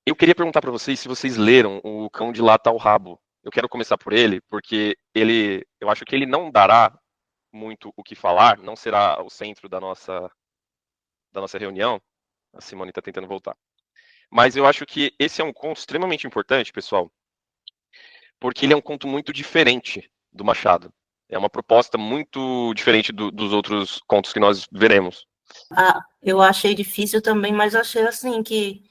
Eu queria perguntar para vocês se vocês leram O Cão Dilata o Rabo. Eu quero começar por ele, porque eu acho que ele não dará muito o que falar, não será o centro da nossa reunião. A Simone está tentando voltar. Mas eu acho que esse é um conto extremamente importante, pessoal, porque ele é um conto muito diferente do Machado. É uma proposta muito diferente dos outros contos que nós veremos. Ah, eu achei difícil também, mas achei assim que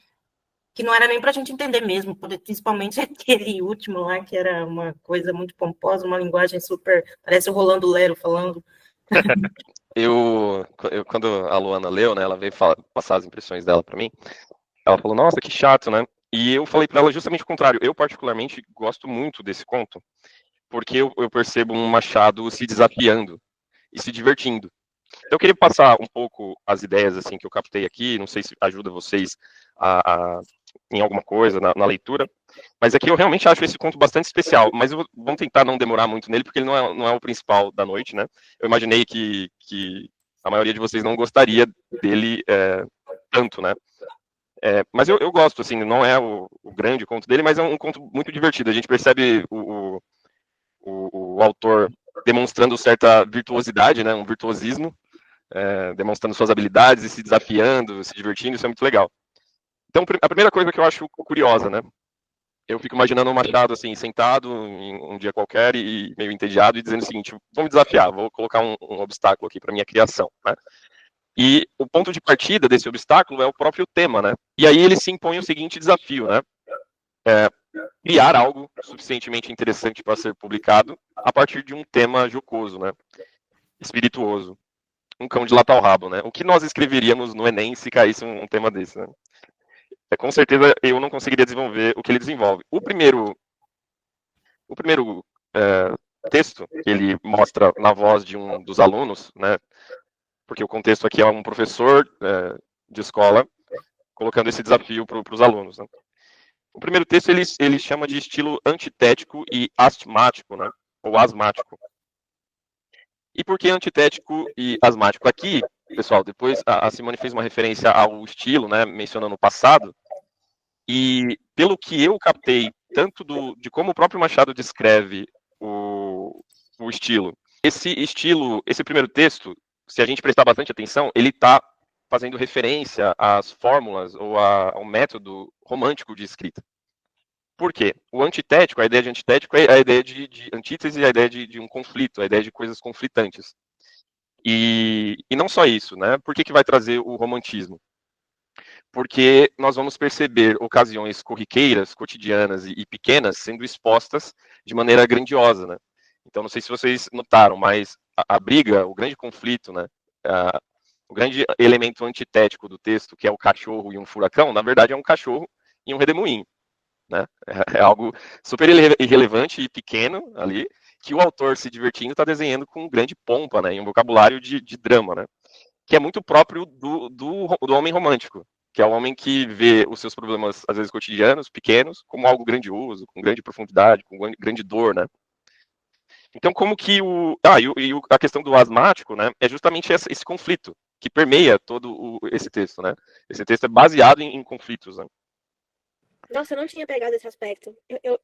não era nem para a gente entender mesmo, principalmente aquele último lá, que era uma coisa muito pomposa, uma linguagem super. Parece o Rolando Lero falando. Quando a Luana leu, né, ela veio passar as impressões dela para mim. Ela falou, nossa, que chato, né? E eu falei para ela justamente o contrário. Eu, particularmente, gosto muito desse conto, porque eu percebo um Machado se desafiando e se divertindo. Então, eu queria passar um pouco as ideias assim que eu captei aqui, não sei se ajuda vocês em alguma coisa na leitura, mas aqui eu realmente acho esse conto bastante especial, mas vamos tentar não demorar muito nele, porque ele não é o principal da noite, né? Eu imaginei que a maioria de vocês não gostaria dele tanto, né? Mas eu gosto, assim, não é o grande conto dele, mas é um conto muito divertido. A gente percebe o autor demonstrando certa virtuosidade, né, um virtuosismo, demonstrando suas habilidades e se desafiando, se divertindo, isso é muito legal. Então, a primeira coisa que eu acho curiosa, né, eu fico imaginando o Machado, assim, sentado em um dia qualquer e meio entediado e dizendo o seguinte, vou me desafiar, vou colocar um obstáculo aqui para minha criação, né? E o ponto de partida desse obstáculo é o próprio tema, né? E aí ele se impõe o seguinte desafio, né? É, criar algo suficientemente interessante para ser publicado a partir de um tema jocoso, né? Espirituoso. Um cão de latar o rabo, né? O que nós escreveríamos no Enem se caísse um tema desse, né? Com certeza eu não conseguiria desenvolver o que ele desenvolve. O primeiro texto que ele mostra na voz de um dos alunos, né? Porque o contexto aqui é um professor de escola colocando esse desafio para os alunos, né? O primeiro texto ele chama de estilo antitético e asmático, né? Ou asmático. E por que antitético e asmático? Aqui, pessoal, depois a Simone fez uma referência ao estilo, né? Mencionando o passado. E pelo que eu captei, tanto de como o próprio Machado descreve o estilo, esse primeiro texto, se a gente prestar bastante atenção, ele está fazendo referência às fórmulas ou ao método romântico de escrita. Por quê? O antitético, a ideia de antitético é a ideia de antítese, a ideia de um conflito, a ideia de coisas conflitantes. E não só isso, né? Por que vai trazer o romantismo? Porque nós vamos perceber ocasiões corriqueiras, cotidianas e pequenas sendo expostas de maneira grandiosa, né? Então, não sei se vocês notaram, mas a briga, o grande conflito, né? O grande elemento antitético do texto, que é o cachorro e um furacão, na verdade é um cachorro e um redemoinho, né? É algo super irrelevante e pequeno ali, que o autor se divertindo está desenhando com grande pompa, né? Em um vocabulário de drama, né? Que é muito próprio do homem romântico, que é o homem que vê os seus problemas, às vezes cotidianos, pequenos, como algo grandioso, com grande profundidade, com grande dor, né? Então, como que a questão do asmático, né, é justamente esse conflito que permeia todo esse texto, né? Esse texto é baseado em conflitos, né? Nossa, eu não tinha pegado esse aspecto.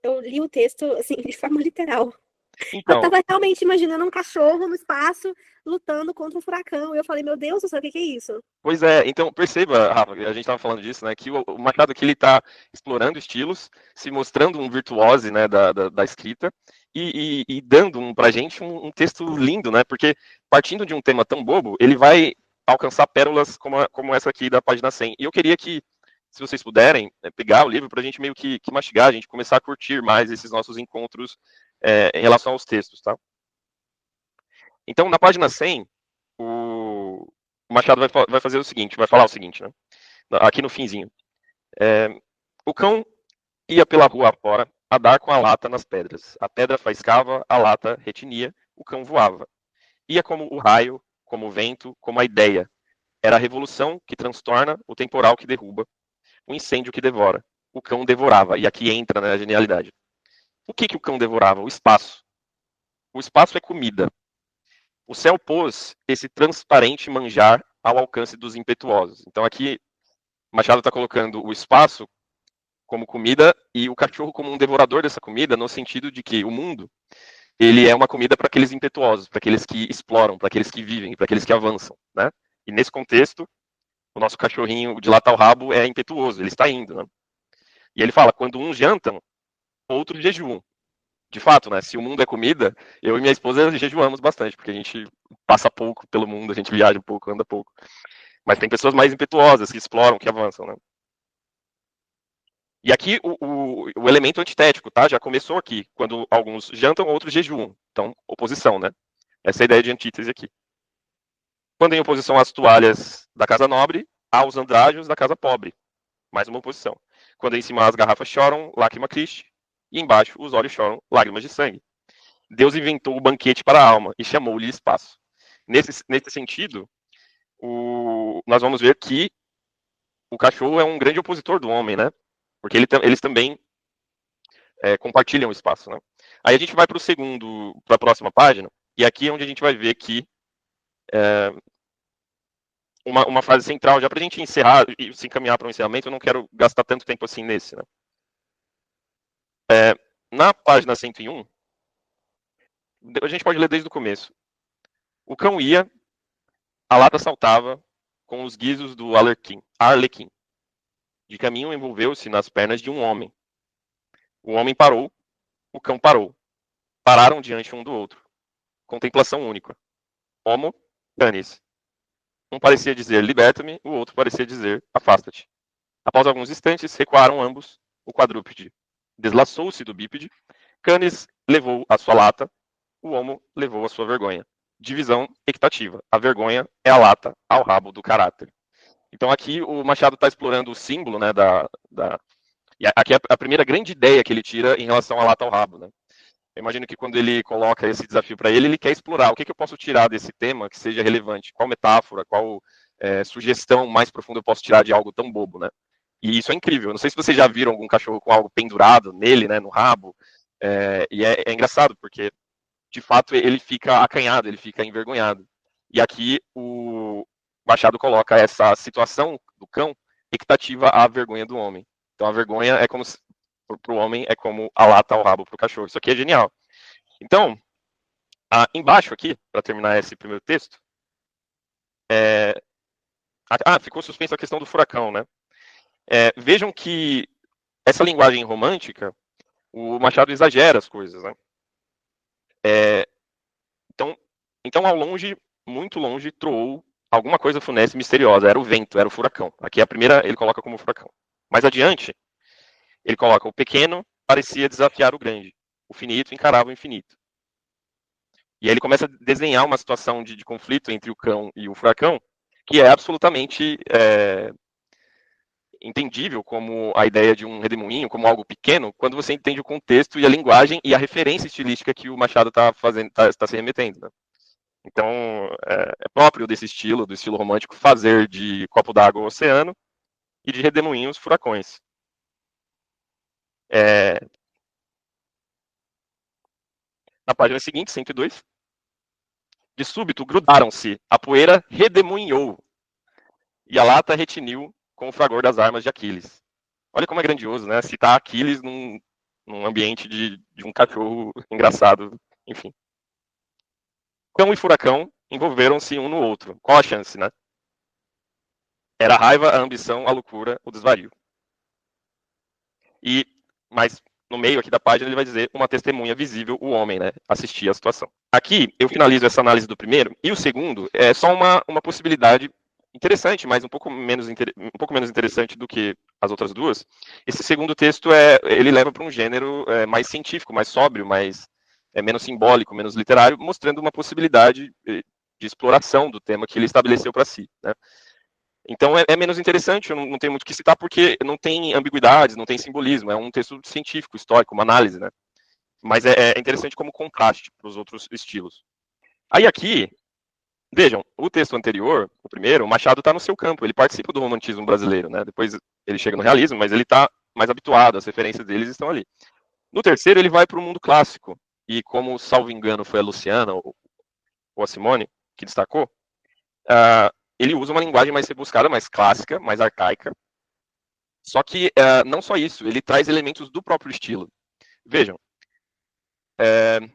Eu li o texto, assim, de forma literal. Eu Então, tava realmente imaginando um cachorro no espaço lutando contra um furacão. E eu falei, meu Deus do céu, o que que é isso? pois é, então perceba, Rafa, a gente estava falando disso, né, que o Machado aqui ele está explorando estilos, se mostrando um virtuose, né, da escrita e dando pra gente um texto lindo, né, porque partindo de um tema tão bobo, ele vai alcançar pérolas como essa aqui da página 100. E eu queria que, se vocês puderem, pegar o livro para a gente meio que mastigar, a gente começar a curtir mais esses nossos encontros em relação aos textos, tá? Então, na página 100, o Machado vai fazer o seguinte, vai falar o seguinte, né? Aqui no finzinho. É, o cão ia pela rua afora, a dar com a lata nas pedras. A pedra faiscava, a lata retinia, o cão voava. Ia como o raio, como o vento, como a ideia. Era a revolução que transtorna, o temporal que derruba, o incêndio que devora. O cão devorava, e aqui entra, né, a genialidade. O que o cão devorava? O espaço. O espaço é comida. O céu pôs esse transparente manjar ao alcance dos impetuosos. Então aqui Machado está colocando o espaço como comida e o cachorro como um devorador dessa comida, no sentido de que o mundo, ele é uma comida para aqueles impetuosos, para aqueles que exploram, para aqueles que vivem, para aqueles que avançam, né? E nesse contexto, o nosso cachorrinho de lata ao rabo é impetuoso, ele está indo, né? E ele fala, quando uns jantam, outros jejuam. De fato, né? Se o mundo é comida, eu e minha esposa jejuamos bastante, porque a gente passa pouco pelo mundo, a gente viaja pouco, anda pouco. Mas tem pessoas mais impetuosas, que exploram, que avançam, né? E aqui o elemento antitético, tá? Já começou aqui, quando alguns jantam, outros jejuam. Então, oposição, né? Essa é a ideia de antítese aqui. Quando em oposição às toalhas da casa nobre, aos andrajos da casa pobre. Mais uma oposição. Quando em cima as garrafas choram, lágrima Christi, e embaixo os olhos choram, lágrimas de sangue. Deus inventou o banquete para a alma e chamou-lhe espaço. Nesse sentido, nós vamos ver que o cachorro é um grande opositor do homem, né? Porque eles também compartilham o espaço, né? Aí a gente vai para a próxima página, e aqui é onde a gente vai ver que uma frase central, já para a gente encerrar e se encaminhar para o encerramento, eu não quero gastar tanto tempo assim nesse, né? Na página 101, a gente pode ler desde o começo. O cão ia, a lata saltava com os guizos do Arlequim. De caminho envolveu-se nas pernas de um homem. O homem parou, o cão parou. Pararam diante um do outro. Contemplação única. Homo, canis. Um parecia dizer, liberta-me, o outro parecia dizer, afasta-te. Após alguns instantes, recuaram ambos, o quadrúpede deslaçou-se do bípede, canis levou a sua lata, o homo levou a sua vergonha. Divisão equitativa. A vergonha é a lata ao rabo do caráter. Então aqui o Machado está explorando o símbolo, né, e aqui é a primeira grande ideia que ele tira em relação à lata ao rabo, né? Eu imagino que quando ele coloca esse desafio para ele quer explorar o que eu posso tirar desse tema que seja relevante, qual metáfora, qual sugestão mais profunda eu posso tirar de algo tão bobo, né? E isso é incrível. Eu não sei se vocês já viram algum cachorro com algo pendurado nele, né, no rabo, e é engraçado, porque de fato ele fica acanhado, ele fica envergonhado. E aqui o Machado coloca essa situação do cão equitativa à vergonha do homem. Então a vergonha é como para o homem é como a lata ao rabo para o cachorro. Isso aqui é genial. Então, embaixo aqui, para terminar esse primeiro texto, ficou suspensa a questão do furacão, né? Vejam que essa linguagem romântica, o Machado exagera as coisas, né? Então, ao longe, muito longe, troou alguma coisa funesta e misteriosa. Era o vento, era o furacão. Aqui a primeira ele coloca como furacão. Mais adiante, ele coloca o pequeno parecia desafiar o grande. O finito encarava o infinito. E aí ele começa a desenhar uma situação de conflito entre o cão e o furacão, que é absolutamente entendível como a ideia de um redemoinho, como algo pequeno, quando você entende o contexto e a linguagem e a referência estilística que o Machado está se remetendo, né? Então, é próprio desse estilo, do estilo romântico, fazer de copo d'água oceano e de redemoinhos furacões. Na página seguinte, 102, de súbito grudaram-se, a poeira redemoinhou, e a lata retiniu com o fragor das armas de Aquiles. Olha como é grandioso, né? Citar Aquiles num ambiente de um cachorro engraçado, enfim. Cão e furacão envolveram-se um no outro. Qual a chance, né? Era a raiva, a ambição, a loucura, o desvario. Mas no meio aqui da página ele vai dizer uma testemunha visível, o homem, né? Assistia a situação. Aqui eu finalizo essa análise do primeiro, e o segundo é só uma possibilidade interessante, mas um pouco menos interessante do que as outras duas. Esse segundo texto ele leva para um gênero mais científico, mais sóbrio, mais menos simbólico, menos literário, mostrando uma possibilidade de exploração do tema que ele estabeleceu para si, né? Então é menos interessante, eu não tenho muito o que citar, porque não tem ambiguidades, não tem simbolismo, é um texto científico, histórico, uma análise, né? Mas é interessante como contraste para os outros estilos. Aí aqui, vejam, o texto anterior, o primeiro, o Machado está no seu campo, ele participa do romantismo brasileiro, né? Depois ele chega no realismo, mas ele está mais habituado, as referências deles estão ali. No terceiro, ele vai para o mundo clássico, e como, salvo engano, foi a Luciana ou a Simone que destacou, ele usa uma linguagem mais rebuscada, mais clássica, mais arcaica, Só que não só isso, ele traz elementos do próprio estilo. Vejam,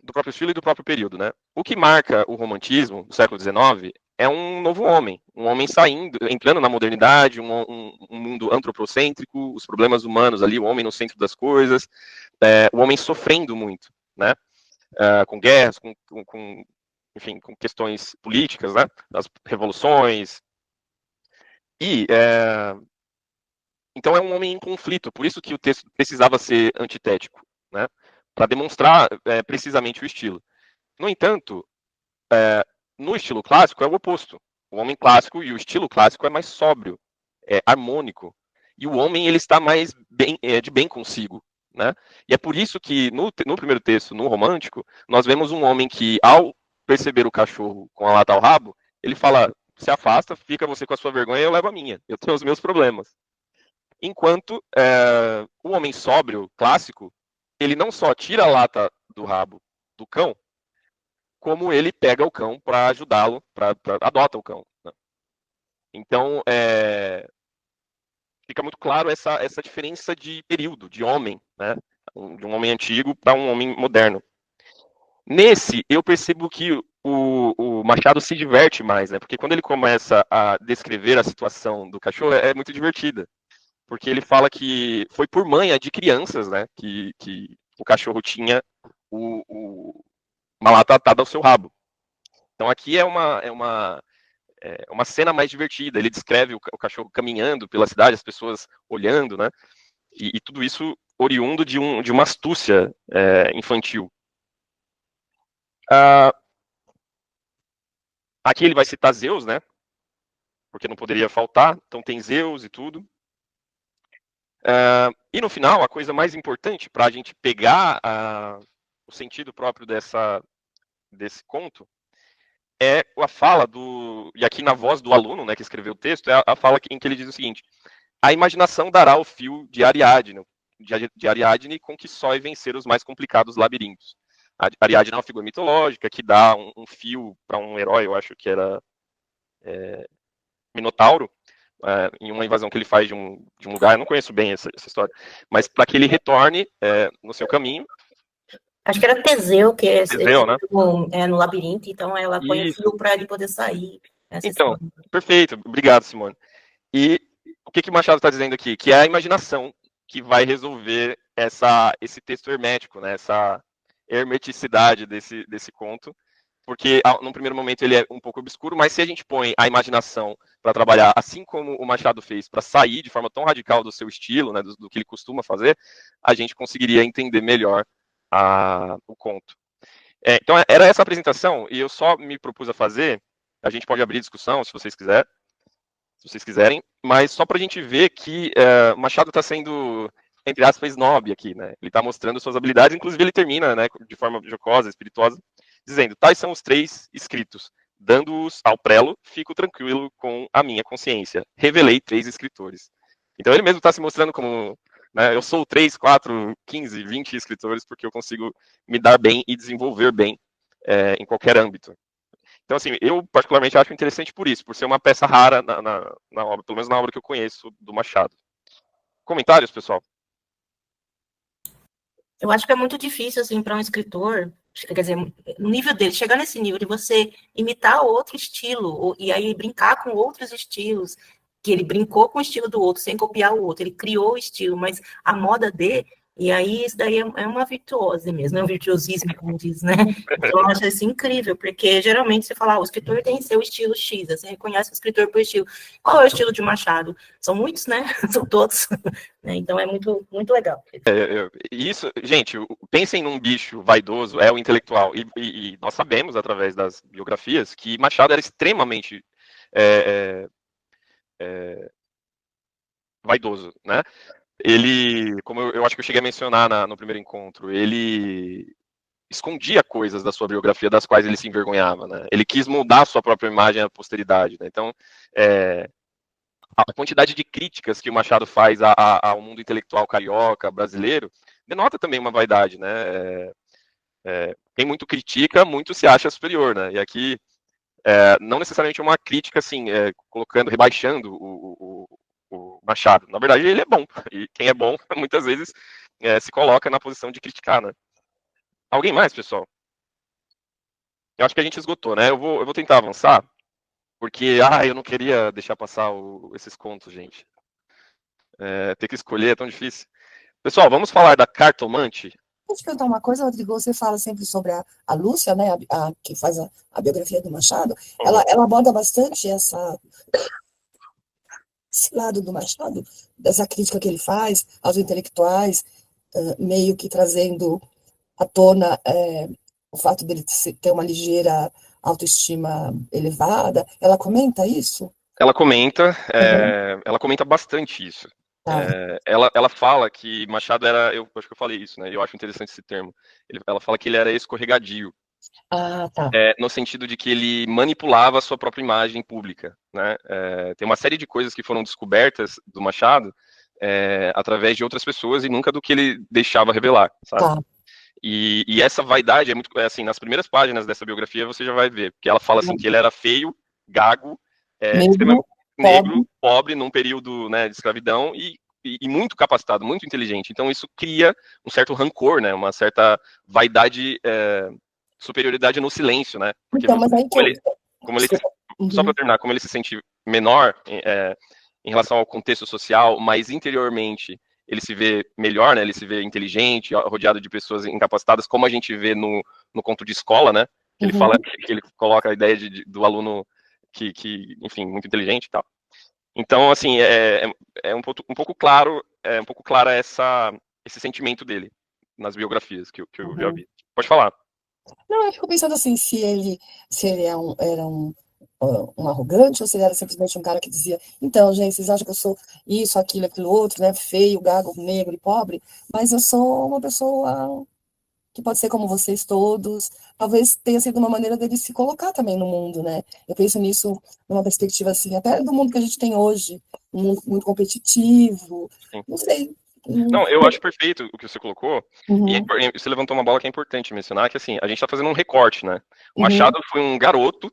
do próprio estilo e do próprio período, né? O que marca o romantismo do século XIX é um novo homem, um homem saindo, entrando na modernidade, um mundo antropocêntrico, os problemas humanos ali, o homem no centro das coisas, o homem sofrendo muito, né? Com guerras, enfim, com questões políticas, né? Das revoluções. E então é um homem em conflito, por isso que o texto precisava ser antitético, né? Para demonstrar precisamente o estilo. No entanto, no estilo clássico é o oposto. O homem clássico e o estilo clássico é mais sóbrio, é harmônico. E o homem ele está mais de bem consigo, né? E é por isso que no primeiro texto, no romântico, nós vemos um homem que, ao perceber o cachorro com a lata ao rabo, ele fala: se afasta, fica você com a sua vergonha e eu levo a minha. Eu tenho os meus problemas. Enquanto o homem sóbrio, clássico, ele não só tira a lata do rabo do cão, como ele pega o cão para ajudá-lo, adota o cão. Né? Então, fica muito claro essa diferença de período, de homem, né? De um homem antigo para um homem moderno. Nesse, eu percebo que o Machado se diverte mais, né? Porque quando ele começa a descrever a situação do cachorro, é muito divertida. Porque ele fala que foi por manha de crianças, né? Que o cachorro tinha uma lata atada ao seu rabo. Então aqui é uma cena mais divertida. Ele descreve o cachorro caminhando pela cidade, as pessoas olhando, né? E tudo isso oriundo de uma astúcia infantil. Aqui ele vai citar Zeus, né? Porque não poderia faltar. Então tem Zeus e tudo. E no final, a coisa mais importante para a gente pegar o sentido próprio desse conto é a fala e aqui na voz do aluno, né, que escreveu o texto, é a fala em que ele diz o seguinte: a imaginação dará o fio de Ariadne com que só vencer os mais complicados labirintos. A Ariadne é uma figura mitológica que dá um fio para um herói, eu acho que era Minotauro, em uma invasão que ele faz de um lugar, eu não conheço bem essa história, mas para que ele retorne no seu caminho. Acho que era Teseu, que Teseu, né? No labirinto, então ela põe o fio para ele poder sair. Então, perfeito, obrigado, Simone. E o que Machado está dizendo aqui? Que é a imaginação que vai resolver esse texto hermético, né? Essa hermeticidade desse conto, porque num primeiro momento ele é um pouco obscuro, mas se a gente põe a imaginação para trabalhar, assim como o Machado fez, para sair de forma tão radical do seu estilo, né, do que ele costuma fazer, a gente conseguiria entender melhor o conto. Então era essa apresentação, e eu só me propus a fazer, a gente pode abrir discussão se vocês quiserem, mas só para a gente ver que Machado está sendo, entre aspas, snob aqui, né? Ele está mostrando suas habilidades, inclusive ele termina, né, de forma jocosa, espirituosa, dizendo: tais são os 3 escritos, dando-os ao prelo, fico tranquilo com a minha consciência. Revelei 3 escritores. Então ele mesmo está se mostrando como, né, eu sou 3, 4, 15, 20 escritores, porque eu consigo me dar bem e desenvolver bem em qualquer âmbito. Então, assim, eu particularmente acho interessante por isso, por ser uma peça rara na obra, pelo menos na obra que eu conheço do Machado. Comentários, pessoal? Eu acho que é muito difícil, assim, para um escritor, quer dizer, no nível dele, chegar nesse nível de você imitar outro estilo, e aí brincar com outros estilos, que ele brincou com o estilo do outro, sem copiar o outro, ele criou o estilo, mas a moda dele, e aí isso daí é uma virtuose mesmo, é um virtuosismo, como diz, né? Então eu acho isso incrível, porque geralmente você fala, o escritor tem seu estilo X, você reconhece o escritor por estilo. Qual é o estilo de Machado? São muitos, né? São todos. Então é muito, muito legal. Isso, gente, pensem num bicho vaidoso, é o intelectual, e nós sabemos, através das biografias, que Machado era extremamente vaidoso, né? Ele, como eu acho que eu cheguei a mencionar no primeiro encontro, ele escondia coisas da sua biografia das quais ele se envergonhava, né? Ele quis moldar a sua própria imagem à posteridade, né? Então, a quantidade de críticas que o Machado faz ao mundo intelectual carioca, brasileiro, denota também uma vaidade, né? Quem muito critica, muito se acha superior, né? E aqui, não necessariamente uma crítica, assim, rebaixando o o Machado. Na verdade, ele é bom. E quem é bom, muitas vezes, se coloca na posição de criticar, né? Alguém mais, pessoal? Eu acho que a gente esgotou, né? Eu vou tentar avançar, porque, eu não queria deixar passar esses contos, gente. Ter que escolher é tão difícil. Pessoal, vamos falar da Cartomante? Deixa eu te perguntar uma coisa, Rodrigo. Você fala sempre sobre a Lúcia, né, que faz a biografia do Machado. Ela aborda bastante esse lado do Machado, dessa crítica que ele faz aos intelectuais, meio que trazendo à tona o fato dele ter uma ligeira autoestima elevada. Ela comenta isso? Ela comenta bastante isso. Tá. Ela fala que Machado era, eu acho que eu falei isso, né? Eu acho interessante esse termo. Ela fala que ele era escorregadio. Tá. No sentido de que ele manipulava a sua própria imagem pública, né? Tem uma série de coisas que foram descobertas do Machado através de outras pessoas e nunca do que ele deixava revelar, sabe? Tá. E essa vaidade é muito, assim, nas primeiras páginas dessa biografia você já vai ver, porque ela fala assim que ele era feio, gago, negro, pobre, num período, né, de escravidão e muito capacitado, muito inteligente. Então isso cria um certo rancor, né, uma certa vaidade, superioridade no silêncio, né? Porque Então, mas aí só para terminar, como ele se sente menor em relação ao contexto social, mas interiormente ele se vê melhor, né? Ele se vê inteligente, rodeado de pessoas incapacitadas, como a gente vê no conto de escola, né? Que ele fala, que ele coloca a ideia do aluno que, enfim, muito inteligente e tal. Então, assim, é um pouco claro, um pouco clara esse sentimento dele nas biografias que eu já vi. Pode falar. Não, eu fico pensando assim, se ele era um arrogante ou se ele era simplesmente um cara que dizia, então, gente, vocês acham que eu sou isso, aquilo outro, né? Feio, gago, negro e pobre, mas eu sou uma pessoa que pode ser como vocês todos. Talvez tenha sido uma maneira dele se colocar também no mundo, né? Eu penso nisso numa perspectiva assim, até do mundo que a gente tem hoje, um mundo muito competitivo, não sei. Não, eu acho perfeito o que você colocou, e você levantou uma bola que é importante mencionar, que assim, a gente tá fazendo um recorte, né? O Machado foi um garoto,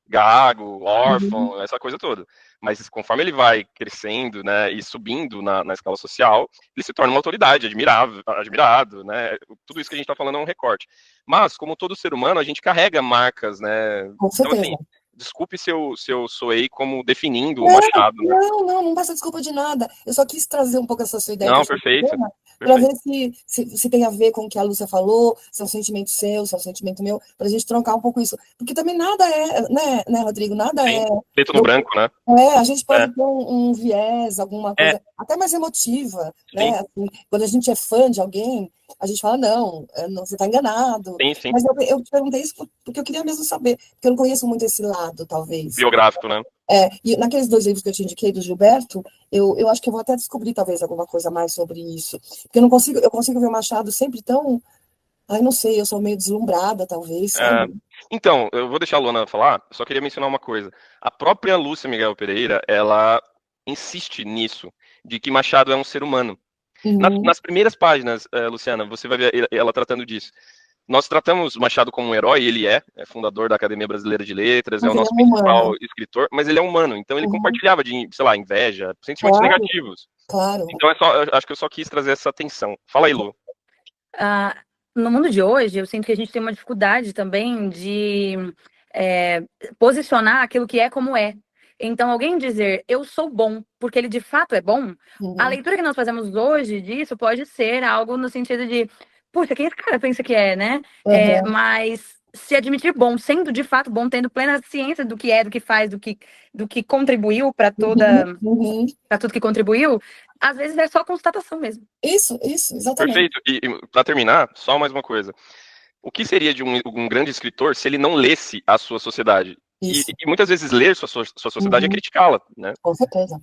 gago, órfão, essa coisa toda. Mas conforme ele vai crescendo, né, e subindo na escala social, ele se torna uma autoridade, admirado, né? Tudo isso que a gente tá falando é um recorte. Mas, como todo ser humano, a gente carrega marcas, né? Com certeza. Então, assim, desculpe se eu soei como definindo o Machado, né? Não peço desculpa de nada. Eu só quis trazer um pouco essa sua ideia. Não, perfeito. Para ver se tem a ver com o que a Lúcia falou, se é um sentimento seu, se é um sentimento meu, para a gente troncar um pouco isso. Porque também nada né, Rodrigo? Nada Sim, preto no branco, né? A gente pode ter um viés, alguma coisa, até mais emotiva, né? Assim, quando a gente é fã de alguém, a gente fala, não, você está enganado. Sim. Mas eu te perguntei isso porque eu queria mesmo saber, porque eu não conheço muito esse lado, talvez. Biográfico, né? E naqueles 2 livros que eu te indiquei, do Gilberto, eu acho que eu vou até descobrir, talvez, alguma coisa mais sobre isso. Porque eu consigo ver o Machado sempre tão... Ai, não sei, eu sou meio deslumbrada, talvez, sabe? Então, eu vou deixar a Luana falar, só queria mencionar uma coisa. A própria Lúcia Miguel Pereira, ela insiste nisso, de que Machado é um ser humano. Nas primeiras páginas, Luciana, você vai ver ela tratando disso. Nós tratamos Machado como um herói, ele é fundador da Academia Brasileira de Letras, Mas é o nosso principal escritor, mas ele é humano, então ele compartilhava de, sei lá, inveja, sentimentos negativos. Claro. Então acho que eu só quis trazer essa atenção. Fala aí, Lu. No mundo de hoje, eu sinto que a gente tem uma dificuldade também de posicionar aquilo que é como é. Então, alguém dizer, eu sou bom, porque ele de fato é bom, a leitura que nós fazemos hoje disso pode ser algo no sentido de, puxa, quem esse cara pensa que é, né? Mas se admitir bom, sendo de fato bom, tendo plena ciência do que é, do que faz, do que contribuiu para para tudo que contribuiu, às vezes é só constatação mesmo. Isso, exatamente. Perfeito. E para terminar, só mais uma coisa. O que seria de um grande escritor se ele não lesse a sua sociedade? E muitas vezes ler sua sociedade é criticá-la, né? Com certeza.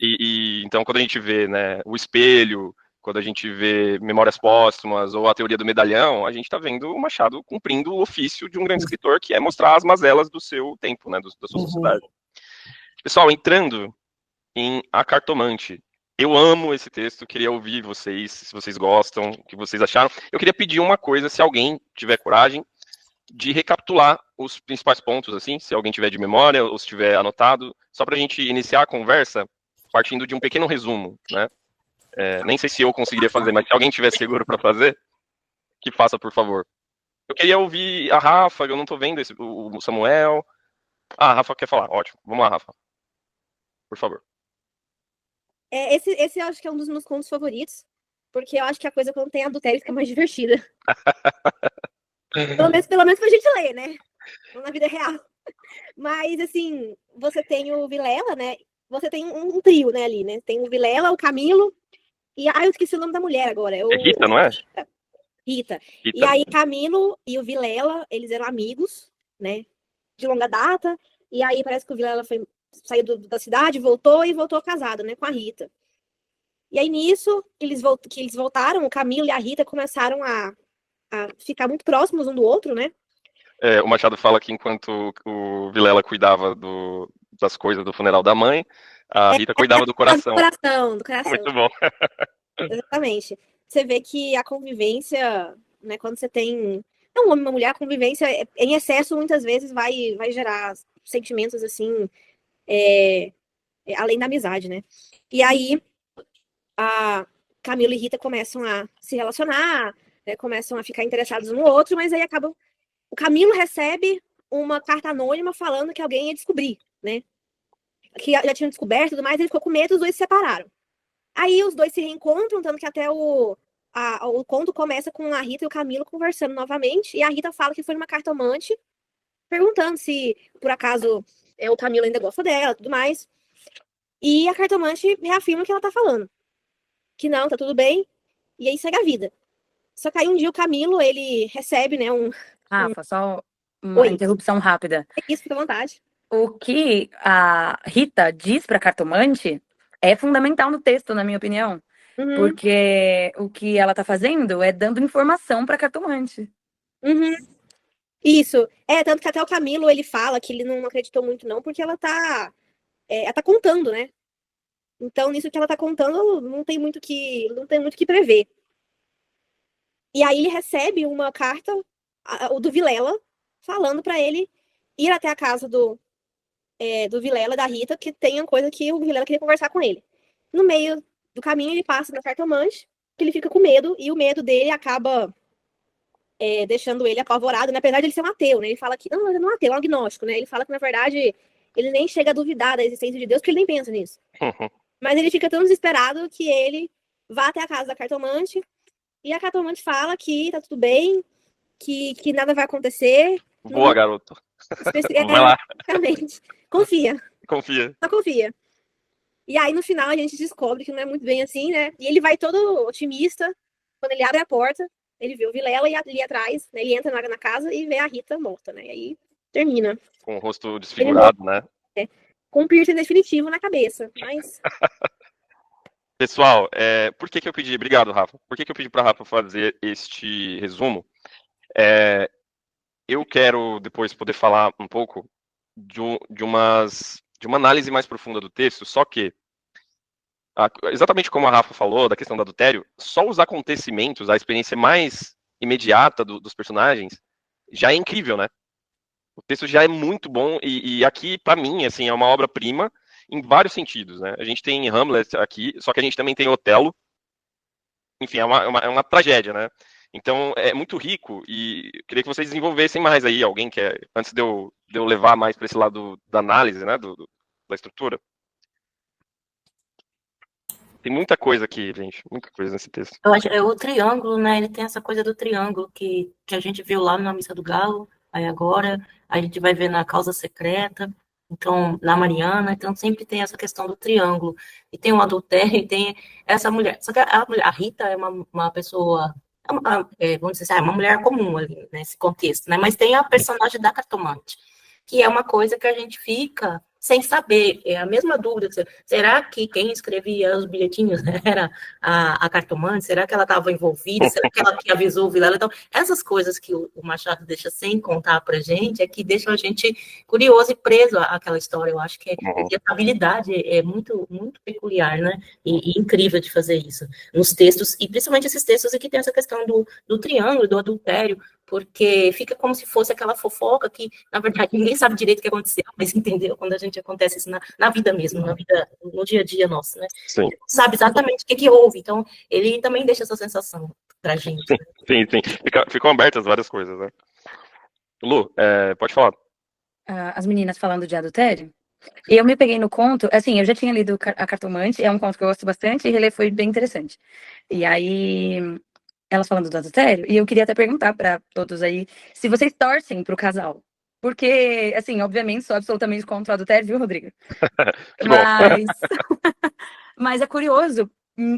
Então, quando a gente vê, né, O Espelho, quando a gente vê Memórias Póstumas ou a Teoria do Medalhão, a gente está vendo o Machado cumprindo o ofício de um grande escritor, que é mostrar as mazelas do seu tempo, né, da sua sociedade. Pessoal, entrando em A Cartomante. Eu amo esse texto, queria ouvir vocês, se vocês gostam, o que vocês acharam. Eu queria pedir uma coisa, se alguém tiver coragem, de recapitular os principais pontos, assim, se alguém tiver de memória ou se tiver anotado, só para a gente iniciar a conversa. partindo de um pequeno resumo, né? Nem sei se eu conseguiria fazer, mas se alguém tiver seguro para fazer, que faça, por favor. Eu queria ouvir a Rafa, eu não tô vendo o Samuel. Ah, a Rafa quer falar, ótimo. Vamos lá, Rafa. Por favor. Esse eu acho que é um dos meus contos favoritos, porque eu acho que a coisa quando tem adultério fica mais divertida. Pelo menos pra gente ler, né? Não na vida real. Mas, assim, você tem o Vilela, né? Você tem um trio, né, ali, né? Tem o Vilela, o Camilo e... eu esqueci o nome da mulher agora. É Rita, não é? Rita. E aí, Camilo e o Vilela, eles eram amigos, né? De longa data. E aí, parece que o Vilela saiu da cidade, voltou casado, né? Com a Rita. E aí, nisso, eles voltaram, o Camilo e a Rita começaram a ficar muito próximos um do outro, né? O Machado fala que enquanto o Vilela cuidava das coisas do funeral da mãe, a Rita cuidava do coração. Do coração. Muito bom. Exatamente. Você vê que a convivência, né, quando você tem um homem e uma mulher, a convivência em excesso muitas vezes vai gerar sentimentos assim, além da amizade, né? E aí a Camilo e Rita começam a se relacionar, né, começam a ficar interessados um no outro, mas aí acabam. O Camilo recebe uma carta anônima falando que alguém ia descobrir, né? Que já tinham descoberto e tudo mais, ele ficou com medo, os dois se separaram. Aí os dois se reencontram, tanto que até o conto começa com a Rita e o Camilo conversando novamente, e a Rita fala que foi uma cartomante, perguntando se, por acaso, o Camilo ainda gosta dela e tudo mais. E a cartomante reafirma o que ela tá falando. Que não, tá tudo bem, e aí segue a vida. Só que aí um dia o Camilo, ele recebe, né, Rafa, só uma interrupção rápida. Isso, fica à vontade. O que a Rita diz para a cartomante é fundamental no texto, na minha opinião. Uhum. Porque o que ela tá fazendo é dando informação para a cartomante. Uhum. Isso. Tanto que até o Camilo, ele fala que ele não acreditou muito não, porque ela tá contando, né? Então, nisso que ela tá contando, não tem muito que prever. E aí ele recebe uma carta do Vilela, falando para ele ir até a casa do Vilela, da Rita, que tem uma coisa que o Vilela queria conversar com ele. No meio do caminho, ele passa na cartomante, que ele fica com medo, e o medo dele acaba deixando ele apavorado, né? Apesar de ele ser um ateu, né? Ele fala que, não, ele não é um ateu, é um agnóstico, né? Ele fala que, na verdade, ele nem chega a duvidar da existência de Deus, porque ele nem pensa nisso. Mas ele fica tão desesperado que ele vai até a casa da cartomante, e a cartomante fala que tá tudo bem, que nada vai acontecer. Boa, garoto. Vai lá. Confia. Só confia. E aí, no final, a gente descobre que não é muito bem assim, né? E ele vai todo otimista. Quando ele abre a porta, ele vê o Vilela e ali atrás, né? Ele entra na casa e vê a Rita morta, né? E aí termina. Com o rosto desfigurado, né? Com um piercing definitivo na cabeça. Mas... Pessoal, por que eu pedi... Obrigado, Rafa. Por que eu pedi para a Rafa fazer este resumo? Eu quero depois poder falar um pouco de uma análise mais profunda do texto, só que, exatamente como a Rafa falou, da questão do adultério, só os acontecimentos, a experiência mais imediata dos personagens, já é incrível, né? O texto já é muito bom, e aqui, para mim, assim, é uma obra-prima em vários sentidos, né? A gente tem Hamlet aqui, só que a gente também tem Otelo. Enfim, é uma tragédia, né? Então, é muito rico, e eu queria que vocês desenvolvessem mais aí, alguém que antes de eu levar mais para esse lado da análise, né, da estrutura. Tem muita coisa aqui, gente, muita coisa nesse texto. Eu acho o triângulo, né, ele tem essa coisa do triângulo que a gente viu lá na Missa do Galo, aí agora a gente vai ver na Causa Secreta, então, na Mariana, então sempre tem essa questão do triângulo, e tem um adultério, e tem essa mulher, só que a Rita é uma pessoa... vamos dizer assim, uma mulher comum ali, nesse contexto, né? Mas tem a personagem da cartomante, que é uma coisa que a gente fica sem saber, é a mesma dúvida, será que quem escrevia os bilhetinhos era a cartomante? Será que ela estava envolvida? Será que ela que avisou o Vilela? Então, essas coisas que o Machado deixa sem contar pra gente, é que deixam a gente curioso e preso àquela história. Eu acho que essa habilidade é muito, muito peculiar, né? E incrível de fazer isso nos textos, e principalmente esses textos aqui tem essa questão do triângulo, do adultério, porque fica como se fosse aquela fofoca que, na verdade, ninguém sabe direito o que aconteceu, mas entendeu? Quando a gente acontece isso na vida mesmo, na vida, no dia a dia nosso, né? Sim, Sabe exatamente o que houve, então ele também deixa essa sensação pra gente. Né? sim. Ficam abertas várias coisas, né? Lu, pode falar. As meninas falando de adultério. E eu me peguei no conto, assim, eu já tinha lido A Cartomante, é um conto que eu gosto bastante, e reler foi bem interessante. E aí, elas falando do adultério, e eu queria até perguntar para todos aí se vocês torcem pro casal. Porque, assim, obviamente sou absolutamente contra o adultério, viu, Rodrigo? Que bom. Mas é curioso,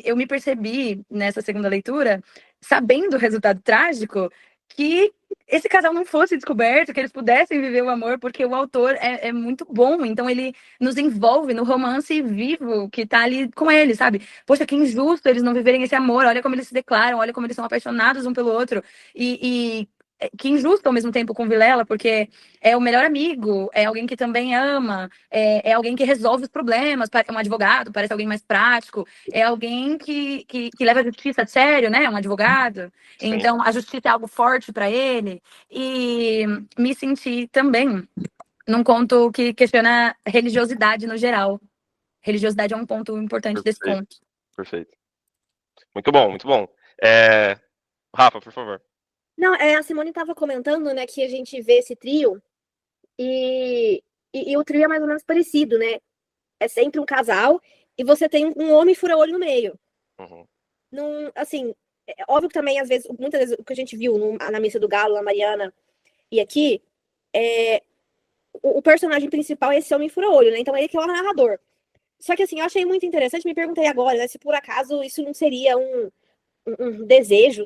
eu me percebi nessa segunda leitura, sabendo o resultado trágico, que esse casal não fosse descoberto, que eles pudessem viver o amor, porque o autor é muito bom, então ele nos envolve no romance vivo que tá ali com ele, sabe? Poxa, que injusto eles não viverem esse amor, olha como eles se declaram, olha como eles são apaixonados um pelo outro, e que injusto ao mesmo tempo com Vilela, porque é o melhor amigo, é alguém que também ama, é alguém que resolve os problemas, é um advogado, parece alguém mais prático, é alguém que leva a justiça a sério, né? Um advogado. Sim. Então, a justiça é algo forte para ele. E me senti também num conto que questiona religiosidade no geral. Religiosidade é um ponto importante desse conto. Perfeito. Muito bom, muito bom. Rafa, por favor. Não, a Simone estava comentando, né, que a gente vê esse trio e o trio é mais ou menos parecido, né? É sempre um casal e você tem um homem fura-olho no meio. Uhum. Assim, é óbvio que também, às vezes, muitas vezes, o que a gente viu na Missa do Galo, na Mariana e aqui, o personagem principal é esse homem fura-olho, né? Então ele que é o narrador. Só que, assim, eu achei muito interessante, me perguntei agora, né, se por acaso isso não seria um desejo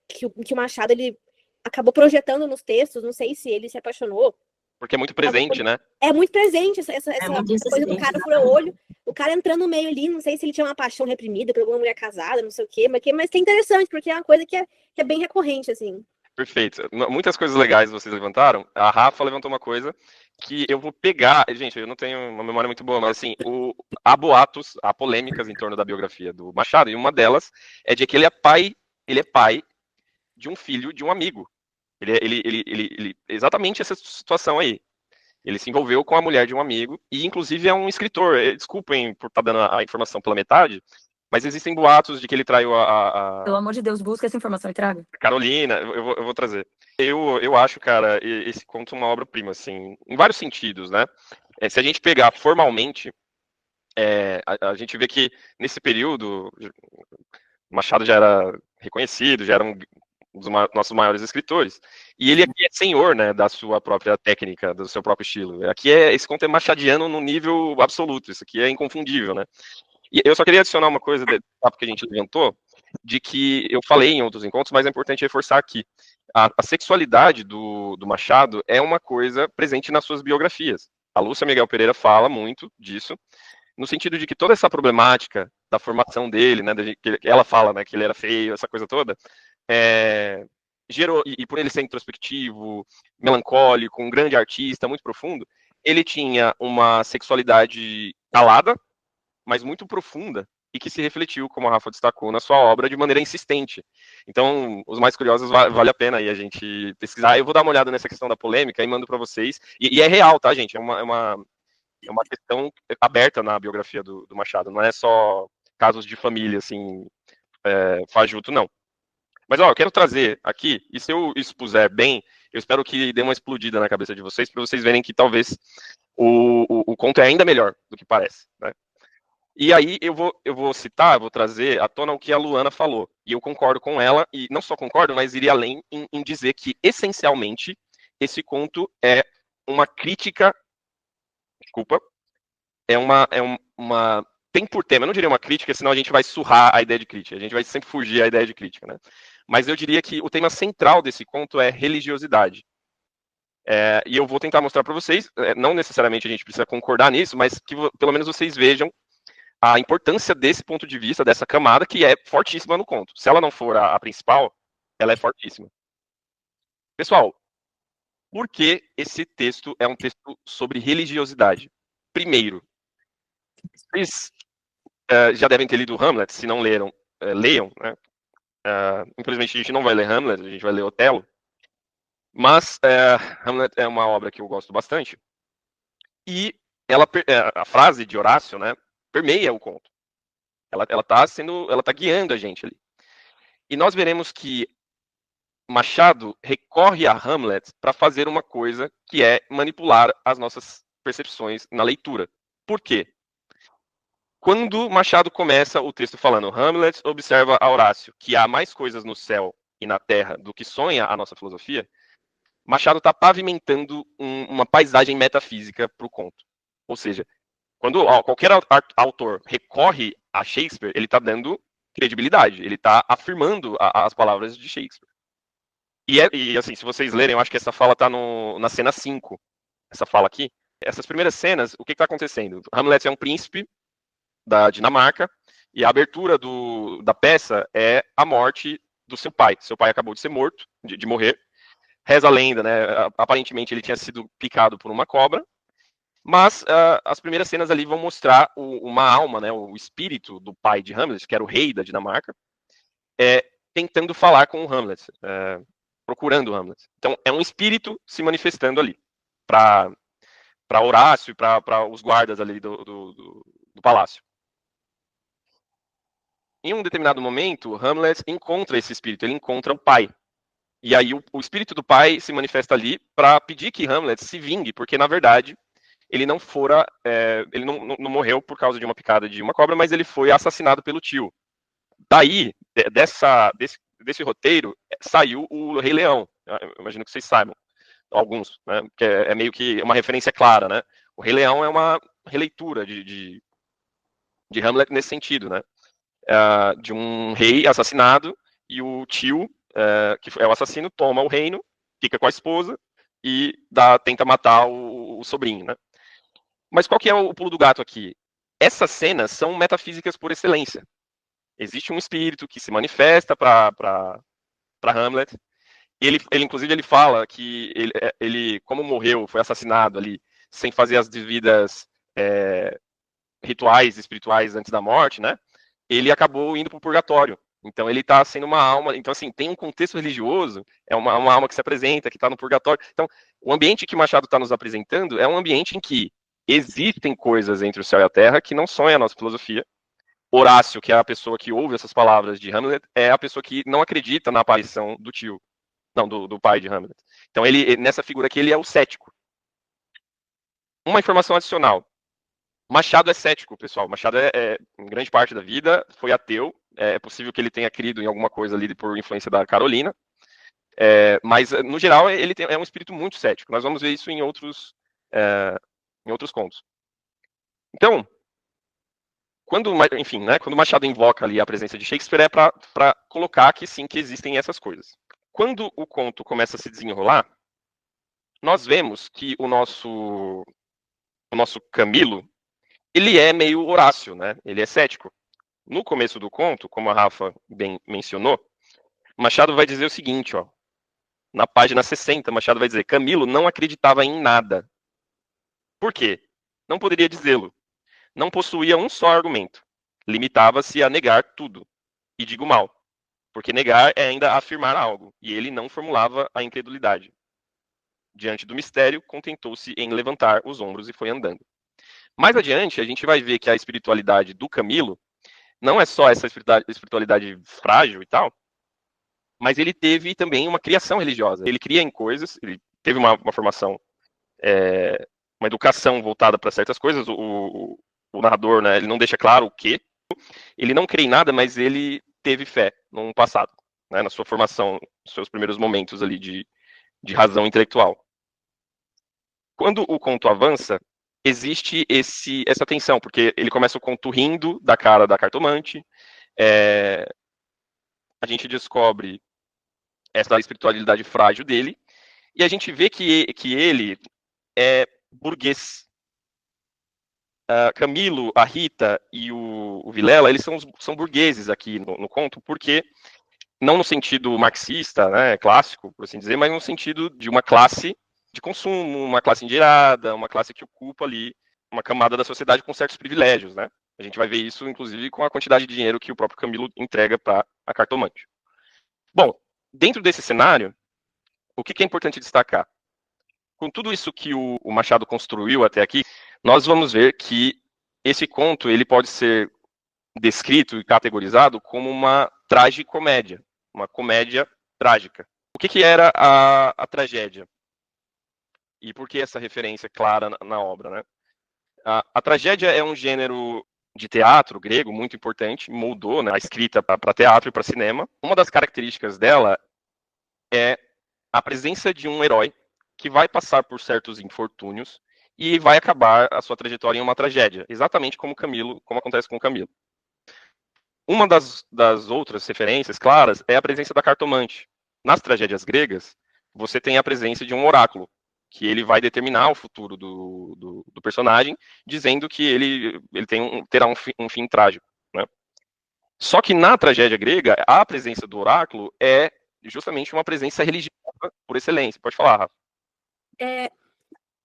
que o Machado ele acabou projetando nos textos, não sei se ele se apaixonou. Porque é muito presente, né? É muito presente essa muito coisa do cara fura-olho, o cara entrando no meio ali, não sei se ele tinha uma paixão reprimida por alguma mulher casada, não sei o quê, mas que é interessante, porque é uma coisa que é bem recorrente, assim. Perfeito. Muitas coisas legais vocês levantaram. A Rafa levantou uma coisa que eu vou pegar. Gente, eu não tenho uma memória muito boa, mas assim, há boatos, há polêmicas em torno da biografia do Machado, e uma delas é de que ele é pai de um filho de um amigo. Exatamente essa situação aí. Ele se envolveu com a mulher de um amigo, e inclusive é um escritor. Desculpem por estar dando a informação pela metade, mas existem boatos de que ele traiu Pelo amor de Deus, busca essa informação e traga. Carolina. Eu vou trazer. Eu acho, cara, esse conto uma obra-prima, assim, em vários sentidos, né? Se a gente pegar formalmente, a gente vê que nesse período Machado já era reconhecido, já era um dos nossos maiores escritores, e ele aqui é senhor, né, da sua própria técnica, do seu próprio estilo. Aqui esse conto é machadiano no nível absoluto, isso aqui é inconfundível, né? E eu só queria adicionar uma coisa do papo que a gente levantou, de que eu falei em outros encontros, mas é importante reforçar aqui. A sexualidade do Machado é uma coisa presente nas suas biografias. A Lúcia Miguel Pereira fala muito disso, no sentido de que toda essa problemática da formação dele, né, que ela fala, né, que ele era feio, essa coisa toda, gerou, e por ele ser introspectivo, melancólico, um grande artista, muito profundo, ele tinha uma sexualidade calada, mas muito profunda, e que se refletiu, como a Rafa destacou, na sua obra de maneira insistente. Então, os mais curiosos, vale a pena aí a gente pesquisar. Eu vou dar uma olhada nessa questão da polêmica e mando para vocês. E é real, tá, gente? É uma questão aberta na biografia do Machado, não é só casos de família, assim, fajuto, não. Mas, ó, eu quero trazer aqui, e se eu expuser bem, eu espero que dê uma explodida na cabeça de vocês, para vocês verem que talvez o conto é ainda melhor do que parece, né? E aí eu vou trazer à tona o que a Luana falou. E eu concordo com ela, e não só concordo, mas iria além em dizer que, essencialmente, esse conto é uma crítica. Desculpa. Tem por tema, eu não diria uma crítica, senão a gente vai surrar a ideia de crítica. A gente vai sempre fugir à ideia de crítica, né? Mas eu diria que o tema central desse conto é religiosidade. E eu vou tentar mostrar para vocês, não necessariamente a gente precisa concordar nisso, mas que pelo menos vocês vejam a importância desse ponto de vista, dessa camada, que é fortíssima no conto. Se ela não for a principal, ela é fortíssima. Pessoal, por que esse texto é um texto sobre religiosidade? Primeiro, vocês já devem ter lido Hamlet, se não leram, leiam, né? Infelizmente a gente não vai ler Hamlet, a gente vai ler Otelo. Mas Hamlet é uma obra que eu gosto bastante. E a frase de Horácio, né, permeia o conto. Ela tá guiando a gente ali. E nós veremos que Machado recorre a Hamlet para fazer uma coisa que é manipular as nossas percepções na leitura. Por quê? Quando Machado começa o texto falando Hamlet observa a Horácio que há mais coisas no céu e na terra do que sonha a nossa filosofia, Machado está pavimentando uma paisagem metafísica para o conto. Ou seja, quando qualquer autor recorre a Shakespeare, ele está dando credibilidade, ele está afirmando as palavras de Shakespeare. E assim, se vocês lerem, eu acho que essa fala está na cena 5, essa fala aqui. Essas primeiras cenas, o que está acontecendo? Hamlet é um príncipe da Dinamarca, e a abertura da peça é a morte do seu pai. Seu pai acabou de ser morto, de morrer. Reza a lenda, né? Aparentemente ele tinha sido picado por uma cobra, mas as primeiras cenas ali vão mostrar uma alma, né? O espírito do pai de Hamlet, que era o rei da Dinamarca, tentando falar com o Hamlet, procurando Hamlet. Então é um espírito se manifestando ali para Horácio e para os guardas ali do palácio. Em um determinado momento, Hamlet encontra esse espírito, ele encontra o pai. E aí o espírito do pai se manifesta ali para pedir que Hamlet se vingue, porque na verdade ele não ele não morreu por causa de uma picada de uma cobra, mas ele foi assassinado pelo tio. Daí, desse roteiro, saiu o Rei Leão. Eu imagino que vocês saibam, alguns, né? Que é meio que uma referência clara, né? O Rei Leão é uma releitura de Hamlet nesse sentido, né? De um rei assassinado e o tio, que é o assassino, toma o reino, fica com a esposa e tenta matar o sobrinho, né? Mas qual que é o pulo do gato aqui? Essas cenas são metafísicas por excelência. Existe um espírito que se manifesta para Hamlet. Ele inclusive, ele fala que ele, como morreu, foi assassinado ali, sem fazer as devidas rituais espirituais antes da morte, né? Ele acabou indo para o purgatório. Então ele está sendo uma alma. Então, assim, tem um contexto religioso, é uma alma que se apresenta, que está no purgatório. Então, o ambiente que Machado está nos apresentando é um ambiente em que existem coisas entre o céu e a terra que não sonha a nossa filosofia. Horácio, que é a pessoa que ouve essas palavras de Hamlet, é a pessoa que não acredita na aparição do tio. Não, do pai de Hamlet. Então, nessa figura aqui, ele é o cético. Uma informação adicional. Machado é cético, pessoal. Machado em grande parte da vida, foi ateu. É possível que ele tenha crido em alguma coisa ali por influência da Carolina. Mas, no geral, ele é um espírito muito cético. Nós vamos ver isso em outros contos. Então, quando Machado invoca ali a presença de Shakespeare, é para colocar que sim, que existem essas coisas. Quando o conto começa a se desenrolar, nós vemos que o nosso Camilo, ele é meio Horácio, né? Ele é cético. No começo do conto, como a Rafa bem mencionou, Machado vai dizer o seguinte, ó. Na página 60, Machado vai dizer: Camilo não acreditava em nada. Por quê? Não poderia dizê-lo. Não possuía um só argumento. Limitava-se a negar tudo. E digo mal, porque negar é ainda afirmar algo, e ele não formulava a incredulidade. Diante do mistério, contentou-se em levantar os ombros e foi andando. Mais adiante, a gente vai ver que a espiritualidade do Camilo não é só essa espiritualidade frágil e tal, mas ele teve também uma criação religiosa. Ele cria em coisas, ele teve uma formação, uma educação voltada para certas coisas. O narrador, né, ele não deixa claro o quê. Ele não crê em nada, mas ele teve fé no passado, né, na sua formação, nos seus primeiros momentos ali de razão intelectual. Quando o conto avança, existe essa tensão, porque ele começa o conto rindo da cara da cartomante, a gente descobre essa espiritualidade frágil dele, e a gente vê que ele é burguês. Camilo, a Rita e o Vilela, eles são burgueses aqui no conto, porque não no sentido marxista, né, clássico, por assim dizer, mas no sentido de uma classe de consumo, uma classe endinheirada, uma classe que ocupa ali uma camada da sociedade com certos privilégios, né? A gente vai ver isso, inclusive, com a quantidade de dinheiro que o próprio Camilo entrega para a cartomante. Bom, dentro desse cenário, o que é importante destacar? Com tudo isso que o Machado construiu até aqui, nós vamos ver que esse conto ele pode ser descrito e categorizado como uma tragicomédia, uma comédia trágica. O que era a tragédia? E por que essa referência clara na obra, né? A tragédia é um gênero de teatro grego muito importante, moldou, né, a escrita para teatro e para cinema. Uma das características dela é a presença de um herói que vai passar por certos infortúnios e vai acabar a sua trajetória em uma tragédia, exatamente como acontece com o Camilo. Uma das outras referências claras é a presença da cartomante. Nas tragédias gregas, você tem a presença de um oráculo, que ele vai determinar o futuro do personagem, dizendo que ele terá um fim trágico, né? Só que na tragédia grega, a presença do oráculo é justamente uma presença religiosa por excelência. Pode falar, Rafa.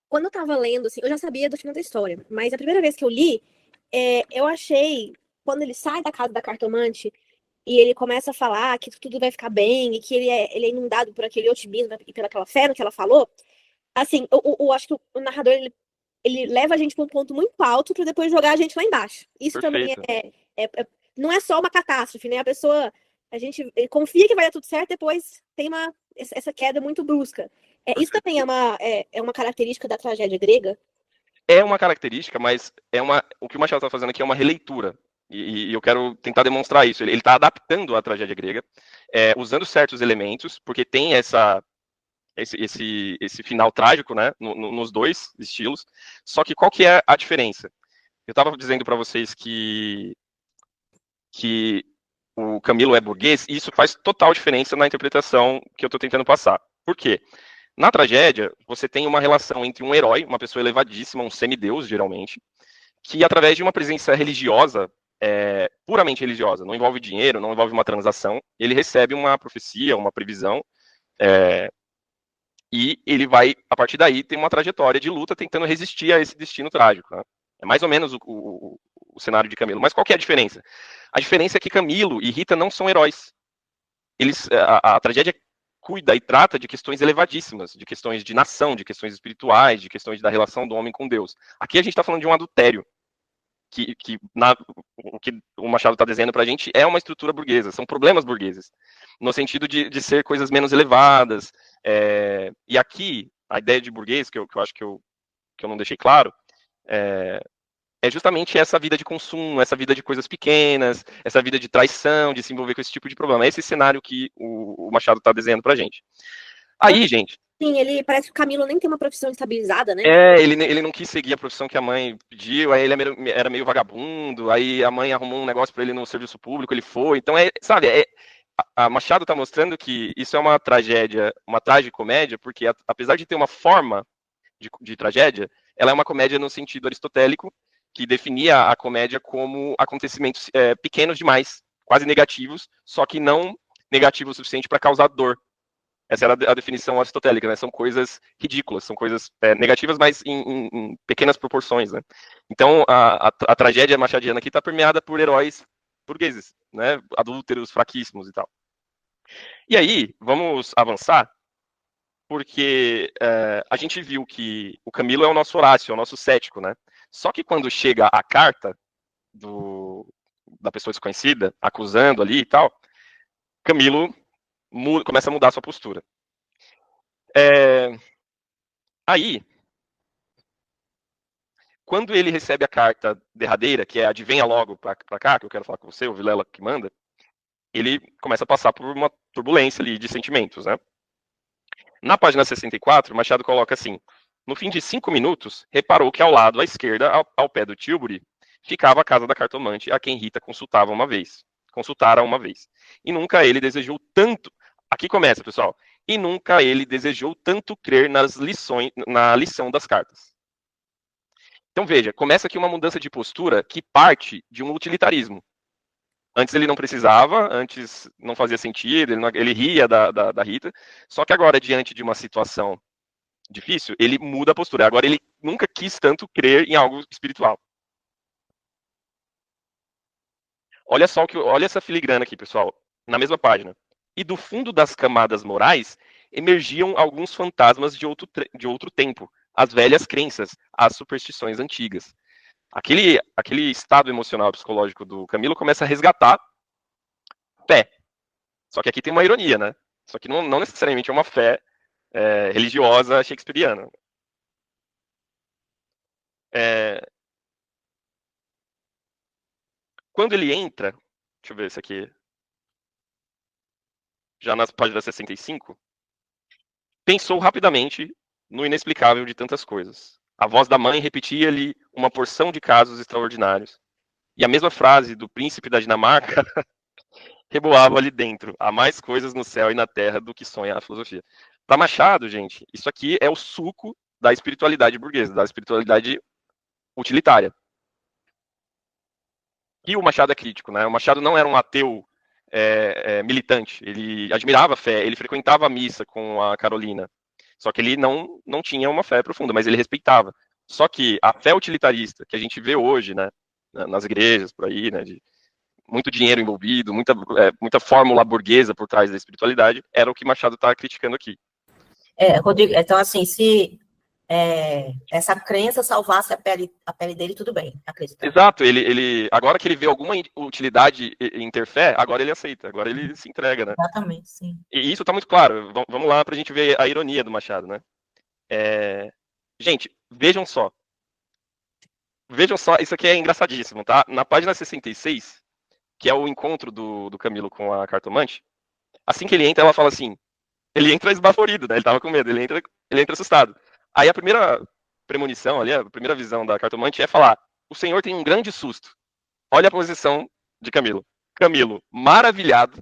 Quando eu tava lendo, assim, eu já sabia do final da história, mas a primeira vez que eu li, eu achei, quando ele sai da casa da cartomante e ele começa a falar que tudo vai ficar bem e que ele é inundado por aquele otimismo e pelaquela fé no que ela falou, assim, eu acho que o narrador, ele leva a gente para um ponto muito alto para depois jogar a gente lá embaixo. Isso também não é só uma catástrofe, né? A gente confia que vai dar tudo certo, depois tem essa queda muito brusca. Isso também é uma característica da tragédia grega? É uma característica, mas o que o Machado está fazendo aqui é uma releitura. E eu quero tentar demonstrar isso. Ele está adaptando a tragédia grega, usando certos elementos, porque tem esse final trágico, né, nos dois estilos. Só que qual que é a diferença? Eu estava dizendo para vocês que o Camilo é burguês, e isso faz total diferença na interpretação que eu estou tentando passar. Por quê? Na tragédia, você tem uma relação entre um herói, uma pessoa elevadíssima, um semideus, geralmente, que através de uma presença religiosa, puramente religiosa, não envolve dinheiro, não envolve uma transação, ele recebe uma profecia, uma previsão, e ele vai, a partir daí, ter uma trajetória de luta tentando resistir a esse destino trágico, né? É mais ou menos o cenário de Camilo. Mas qual que é a diferença? A diferença é que Camilo e Rita não são heróis. A tragédia cuida e trata de questões elevadíssimas, de questões de nação, de questões espirituais, de questões da relação do homem com Deus. Aqui a gente está falando de um adultério, o que o Machado está dizendo para a gente é uma estrutura burguesa, são problemas burgueses, no sentido de ser coisas menos elevadas. E aqui, a ideia de burguês, que eu acho que eu não deixei claro, é justamente essa vida de consumo, essa vida de coisas pequenas, essa vida de traição, de se envolver com esse tipo de problema. É esse cenário que o Machado está desenhando pra gente. Aí, gente... Sim, ele parece que o Camilo nem tem uma profissão estabilizada, né? Ele não quis seguir a profissão que a mãe pediu, aí ele era meio vagabundo, aí a mãe arrumou um negócio pra ele no serviço público, ele foi. Então, a Machado tá mostrando que isso é uma tragédia, uma tragicomédia, porque apesar de ter uma forma de tragédia, ela é uma comédia no sentido aristotélico, que definia a comédia como acontecimentos pequenos demais, quase negativos, só que não negativos o suficiente para causar dor. Essa era a definição aristotélica, né? São coisas ridículas, são coisas negativas, mas em pequenas proporções, né? Então, a tragédia machadiana aqui está permeada por heróis burgueses, né? Adúlteros, fraquíssimos e tal. E aí, vamos avançar, porque a gente viu que o Camilo é o nosso Horácio, é o nosso cético, né? Só que quando chega a carta da pessoa desconhecida, acusando ali e tal, Camilo começa a mudar a sua postura. Aí, quando ele recebe a carta derradeira, que é adivinha logo pra cá, que eu quero falar com você, o Vilela que manda, ele começa a passar por uma turbulência ali de sentimentos, né? Na página 64, Machado coloca assim: no fim de 5 minutos, reparou que ao lado à esquerda, ao pé do Tilbury, ficava a casa da cartomante, a quem Rita consultara uma vez. E nunca ele desejou tanto... Aqui começa, pessoal. E nunca ele desejou tanto crer na lição das cartas. Então veja, começa aqui uma mudança de postura que parte de um utilitarismo. Antes ele não precisava, antes não fazia sentido, ele ria da Rita, só que agora, diante de uma situação difícil, ele muda a postura. Agora ele nunca quis tanto crer em algo espiritual. Olha só olha essa filigrana aqui, pessoal, na mesma página. E do fundo das camadas morais, emergiam alguns fantasmas de outro tempo, as velhas crenças, as superstições antigas. Aquele estado emocional psicológico do Camilo começa a resgatar fé. Só que aqui tem uma ironia, né? Só que não necessariamente é uma fé religiosa shakespeariana. Quando ele entra, deixa eu ver esse aqui, já nas páginas 65, pensou rapidamente no inexplicável de tantas coisas. A voz da mãe repetia-lhe uma porção de casos extraordinários. E a mesma frase do príncipe da Dinamarca reboava ali dentro. Há mais coisas no céu e na terra do que sonha a filosofia. Para Machado, gente, isso aqui é o suco da espiritualidade burguesa, da espiritualidade utilitária. E o Machado é crítico, né? O Machado não era um ateu militante. Ele admirava a fé, ele frequentava a missa com a Carolina. Só que ele não tinha uma fé profunda, mas ele respeitava. Só que a fé utilitarista que a gente vê hoje, né, nas igrejas, por aí, né, de muito dinheiro envolvido, muita fórmula burguesa por trás da espiritualidade, era o que Machado está criticando aqui. Rodrigo, então assim, se essa crença salvasse a pele dele, tudo bem, acredito. Exato, ele agora que ele vê alguma utilidade em ter fé, agora ele aceita, agora ele se entrega, né? Exatamente, sim. E isso está muito claro. Vamos lá para a gente ver a ironia do Machado, né? Gente, vejam só. Vejam só, isso aqui é engraçadíssimo, tá? Na página 66, que é o encontro do Camilo com a cartomante, assim que ele entra, ela fala assim, ele entra esbaforido, né? Ele tava com medo, ele entra assustado. Aí a primeira premonição ali, a primeira visão da cartomante é falar, o senhor tem um grande susto. Olha a posição de Camilo. Camilo, maravilhado,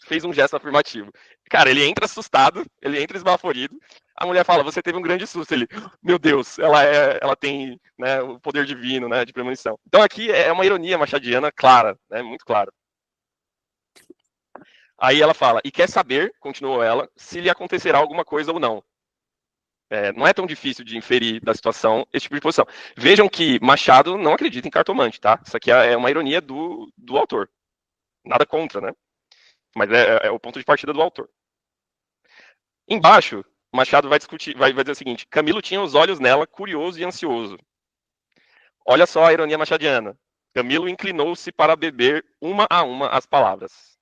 fez um gesto afirmativo. Cara, ele entra assustado, ele entra esbaforido. A mulher fala, você teve um grande susto. Ele, meu Deus, ela tem, né, o poder divino, né, de premonição. Então aqui é uma ironia machadiana clara, né, muito clara. Aí ela fala, e quer saber, continuou ela, se lhe acontecerá alguma coisa ou não. Não é tão difícil de inferir da situação esse tipo de posição. Vejam que Machado não acredita em cartomante, tá? Isso aqui é uma ironia do autor. Nada contra, né? Mas é o ponto de partida do autor. Embaixo, Machado vai discutir, vai dizer o seguinte: Camilo tinha os olhos nela, curioso e ansioso. Olha só a ironia machadiana. Camilo inclinou-se para beber uma a uma as palavras.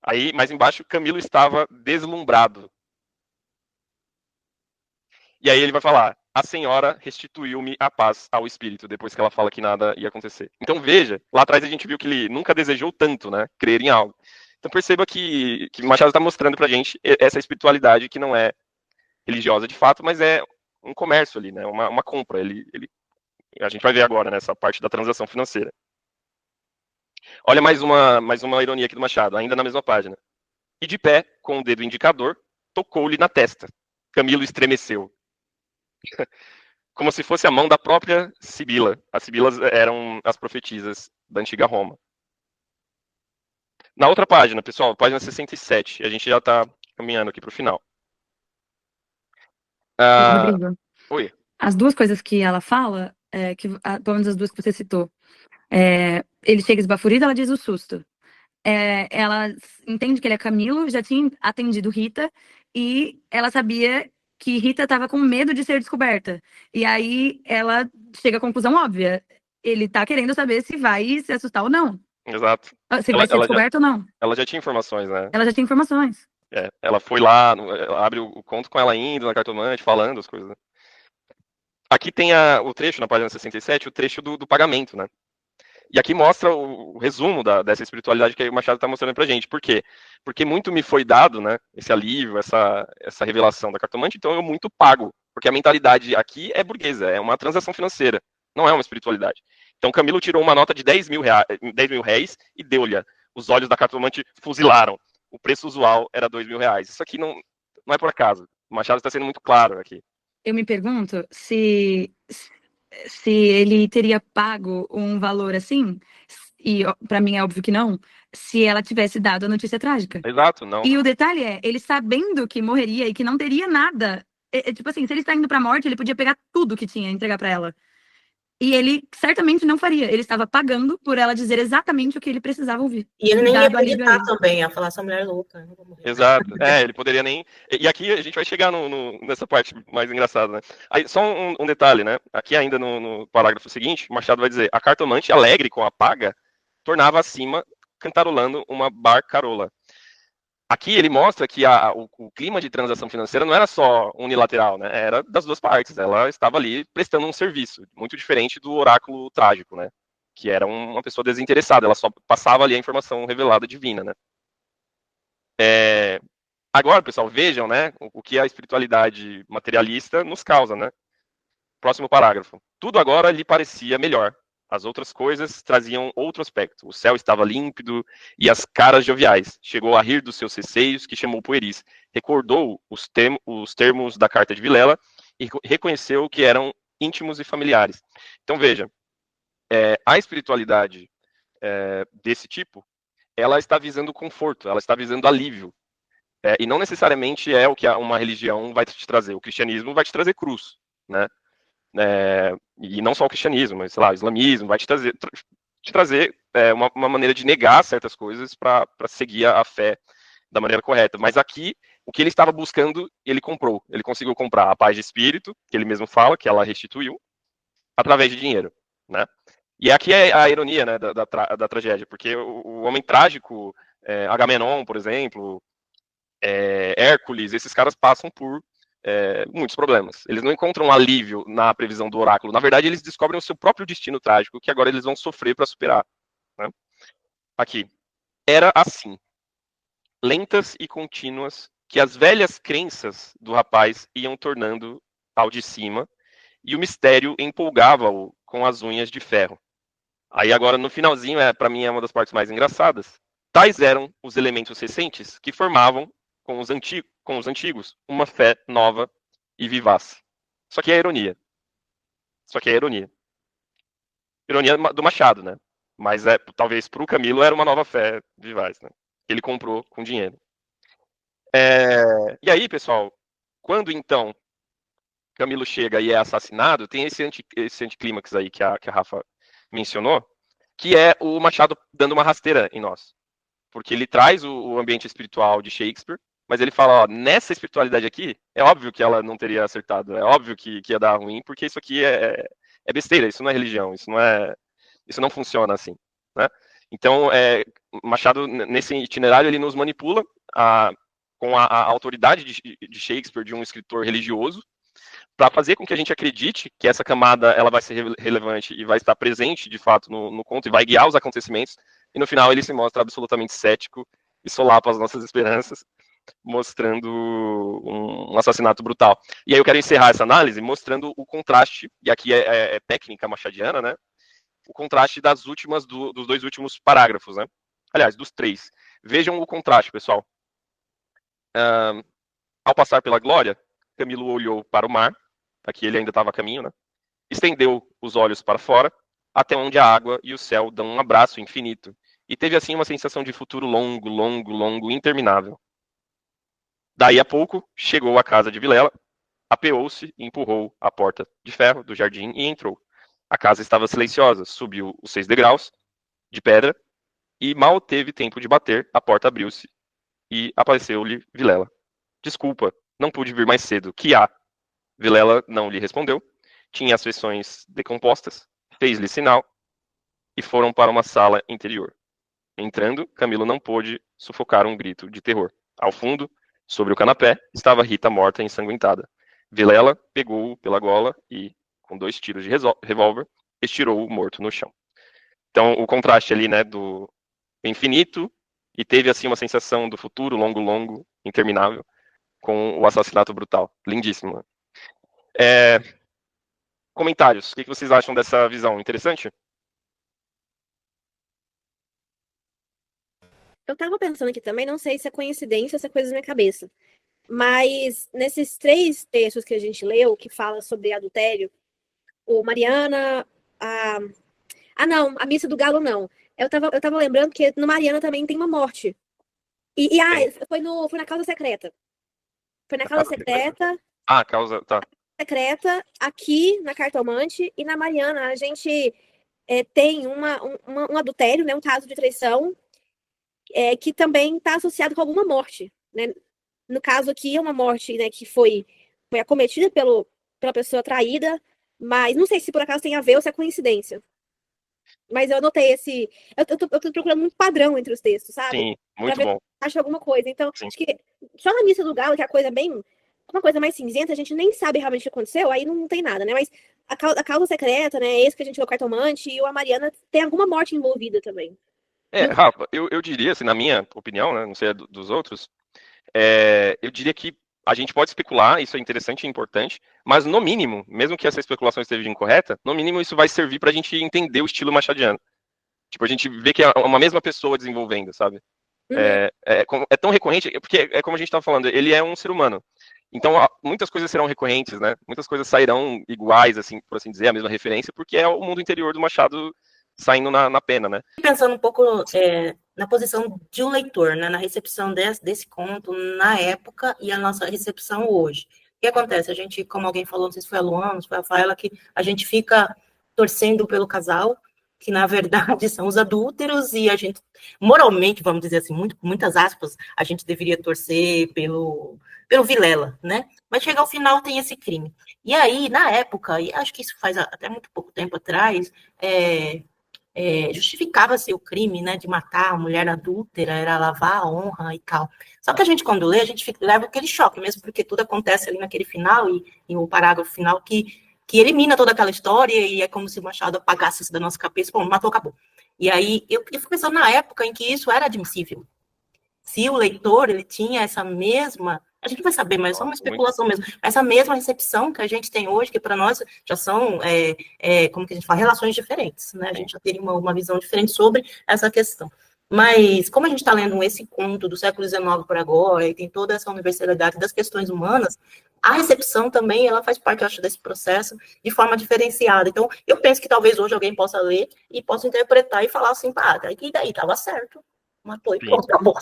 Aí, mais embaixo, Camilo estava deslumbrado. E aí ele vai falar, a senhora restituiu-me a paz ao espírito, depois que ela fala que nada ia acontecer. Então veja, lá atrás a gente viu que ele nunca desejou tanto, né, crer em algo. Então perceba que Machado está mostrando pra gente essa espiritualidade que não é religiosa de fato, mas é um comércio ali, né, uma compra. A gente vai ver agora nessa parte da transação financeira. Olha mais uma ironia aqui do Machado, ainda na mesma página. E de pé, com o dedo indicador, tocou-lhe na testa. Camilo estremeceu. Como se fosse a mão da própria Sibila. As Sibilas eram as profetisas da antiga Roma. Na outra página, pessoal, página 67, a gente já está caminhando aqui para o final. Rodrigo, Oi. as duas coisas que ela fala, pelo menos as duas que você citou, ele chega esbaforido, ela diz o susto. Ela entende que ele é Camilo, já tinha atendido Rita, e ela sabia que Rita estava com medo de ser descoberta. E aí ela chega à conclusão óbvia. Ele tá querendo saber se vai se assustar ou não. Exato. Se vai ser descoberto ou não. Ela já tinha informações, né? Ela já tinha informações. Ela foi lá, ela abre o conto com ela indo na cartomante, falando as coisas. Né? Aqui tem o trecho, na página 67, o trecho do pagamento, né? E aqui mostra o resumo dessa espiritualidade que o Machado está mostrando pra gente. Por quê? Porque muito me foi dado, né? Esse alívio, essa revelação da cartomante, então eu muito pago. Porque a mentalidade aqui é burguesa, é uma transação financeira, não é uma espiritualidade. Então Camilo tirou uma nota de 10 mil réis e deu-lhe. Os olhos da cartomante fuzilaram. O preço usual era 2 mil reais. Isso aqui não é por acaso. O Machado está sendo muito claro aqui. Eu me pergunto se ele teria pago um valor assim, e para mim é óbvio que não, se ela tivesse dado a notícia trágica. Exato, não. E o detalhe ele sabendo que morreria e que não teria nada, tipo assim, se ele está indo pra morte, ele podia pegar tudo que tinha e entregar para ela. E ele certamente não faria. Ele estava pagando por ela dizer exatamente o que ele precisava ouvir. E ele nem ia Dado alívio a acreditar ele. também, ia falar, essa mulher é louca. Eu vou morrer. Exato. Ele poderia nem. E aqui a gente vai chegar nessa parte mais engraçada, né? Aí, só um detalhe, né? Aqui ainda no parágrafo seguinte, o Machado vai dizer: a cartomante, alegre com a paga, tornava acima, cantarolando uma barcarola. Aqui ele mostra que o clima de transação financeira não era só unilateral, né? Era das duas partes. Ela estava ali prestando um serviço, muito diferente do oráculo trágico, né? Que era uma pessoa desinteressada, ela só passava ali a informação revelada divina, né? Agora, pessoal, vejam, né, o que a espiritualidade materialista nos causa, né? Próximo parágrafo. Tudo agora lhe parecia melhor. As outras coisas traziam outro aspecto. O céu estava límpido e as caras joviais. Chegou a rir dos seus receios, que chamou pueris. Recordou os termos da carta de Vilela e reconheceu que eram íntimos e familiares. Então, veja, a espiritualidade desse tipo, ela está visando conforto, ela está visando alívio. E não necessariamente é o que uma religião vai te trazer. O cristianismo vai te trazer cruz, né? E não só o cristianismo, mas, sei lá, o islamismo vai te trazer uma maneira de negar certas coisas para seguir a fé da maneira correta. Mas aqui, o que ele estava buscando, ele comprou. Ele conseguiu comprar a paz de espírito, que ele mesmo fala, que ela restituiu, através de dinheiro, né? E aqui é a ironia, né, da tragédia, porque o homem trágico, Agamenon, por exemplo, Hércules, esses caras passam por muitos problemas. Eles não encontram alívio na previsão do oráculo. Na verdade, eles descobrem o seu próprio destino trágico, que agora eles vão sofrer para superar. Né? Aqui. Era assim, lentas e contínuas, que as velhas crenças do rapaz iam tornando ao de cima, e o mistério empolgava-o com as unhas de ferro. Aí agora, no finalzinho, para mim é uma das partes mais engraçadas. Tais eram os elementos recentes que formavam com os antigos, uma fé nova e vivaz. Só que é ironia. Ironia do Machado, né? Mas talvez para o Camilo era uma nova fé vivaz, né? Ele comprou com dinheiro. E aí, pessoal, quando então Camilo chega e é assassinado, tem esse anticlímax aí que a Rafa mencionou, que é o Machado dando uma rasteira em nós. Porque ele traz o ambiente espiritual de Shakespeare, mas ele fala, ó, nessa espiritualidade aqui, é óbvio que ela não teria acertado, é óbvio que ia dar ruim, porque isso aqui é besteira, isso não é religião, isso não funciona assim, né? Então, Machado, nesse itinerário, ele nos manipula com a autoridade de Shakespeare, de um escritor religioso, para fazer com que a gente acredite que essa camada ela vai ser relevante e vai estar presente, de fato, no conto, e vai guiar os acontecimentos, e no final ele se mostra absolutamente cético e solapa as nossas esperanças, mostrando um assassinato brutal. E aí eu quero encerrar essa análise mostrando o contraste, e aqui é técnica machadiana, né? O contraste dos dois últimos parágrafos, né? Aliás, dos 3. Vejam o contraste, pessoal. Ao passar pela glória, Camilo olhou para o mar, aqui ele ainda estava a caminho, né? Estendeu os olhos para fora, até onde a água e o céu dão um abraço infinito, e teve assim uma sensação de futuro longo, longo, longo, interminável. Daí a pouco, chegou à casa de Vilela, apeou-se e empurrou a porta de ferro do jardim e entrou. A casa estava silenciosa, subiu os 6 degraus de pedra e mal teve tempo de bater, a porta abriu-se e apareceu-lhe Vilela. Desculpa, não pude vir mais cedo. Que há? Vilela não lhe respondeu. Tinha as feições decompostas, fez-lhe sinal e foram para uma sala interior. Entrando, Camilo não pôde sufocar um grito de terror. Ao fundo, sobre o canapé, estava Rita morta e ensanguentada. Vilela pegou-o pela gola e, com 2 tiros de revólver, estirou o morto no chão. Então, o contraste ali, né, do infinito, e teve, assim, uma sensação do futuro longo, longo, interminável, com o assassinato brutal. Lindíssimo. Comentários. O que vocês acham dessa visão? Interessante? Eu tava pensando aqui também, não sei se é coincidência ou se é coisa da minha cabeça. Mas nesses 3 textos que a gente leu, que fala sobre adultério, o Mariana, não, a Missa do Galo não. Eu tava lembrando que no Mariana também tem uma morte. Foi na Causa Secreta. Foi na Causa Secreta. Causa, tá. secreta aqui na Cartomante e na Mariana a gente tem um adultério, né, um caso de traição que também está associado com alguma morte, né? No caso aqui é uma morte, né, que foi acometida pela pessoa traída, mas não sei se por acaso tem a ver ou se é coincidência. Mas eu anotei eu tô procurando muito padrão entre os textos, sabe? Sim, muito pra ver bom. se acha alguma coisa. Então, Sim. acho que só na missa do Galo, que é a coisa bem. Uma coisa mais cinzenta, a gente nem sabe realmente o que aconteceu, aí não tem nada, né? Mas a causa secreta, né? Esse que a gente viu o cartomante e a Mariana tem alguma morte envolvida também. Rafa, eu diria, assim, na minha opinião, né, não sei a dos outros, eu diria que a gente pode especular, isso é interessante e importante, mas no mínimo, mesmo que essa especulação esteja incorreta, no mínimo isso vai servir pra gente entender o estilo machadiano. Tipo, a gente vê que é uma mesma pessoa desenvolvendo, sabe? É tão recorrente, porque é como a gente estava falando, ele é um ser humano. Então, muitas coisas serão recorrentes, né? Muitas coisas sairão iguais, assim, por assim dizer, a mesma referência, porque é o mundo interior do Machado saindo na pena, né? Pensando um pouco na posição de um leitor, né, na recepção desse conto na época e a nossa recepção hoje. O que acontece? A gente, como alguém falou, não sei se foi a Luana, se foi a Rafaela, que a gente fica torcendo pelo casal, que na verdade são os adúlteros, e a gente, moralmente, vamos dizer assim, muitas aspas, a gente deveria torcer pelo Vilela, né? Mas chega ao final tem esse crime. E aí, na época, e acho que isso faz até muito pouco tempo atrás, justificava-se o crime, né, de matar a mulher adúltera, era lavar a honra e tal. Só que a gente, quando lê, a gente leva aquele choque, mesmo porque tudo acontece ali naquele final, e o parágrafo final que elimina toda aquela história, e é como se o Machado apagasse isso da nossa cabeça, bom, matou, acabou. E aí, eu fico pensando na época em que isso era admissível. Se o leitor, ele tinha essa mesma, a gente vai saber, mas é só uma especulação mesmo, essa mesma recepção que a gente tem hoje, que para nós já são, como que a gente fala, relações diferentes, né? A gente já teria uma visão diferente sobre essa questão. Mas, como a gente está lendo esse conto do século XIX por agora, e tem toda essa universalidade das questões humanas, a recepção também, ela faz parte, eu acho, desse processo de forma diferenciada. Então, eu penso que talvez hoje alguém possa ler e possa interpretar e falar assim, pá, e daí, estava certo. Matou e pronto, acabou.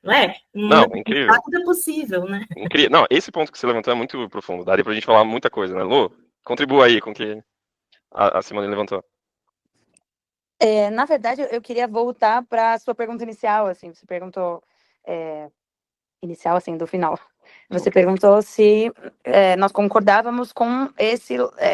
Não é? Não, incrível. Tudo é possível, né? Incrível. Não, esse ponto que você levantou é muito profundo. Daria pra gente falar muita coisa, né? Lu, contribua aí com o que a Simone levantou. Na verdade, eu queria voltar para a sua pergunta inicial, assim, você perguntou inicial, assim, do final. Você perguntou se nós concordávamos com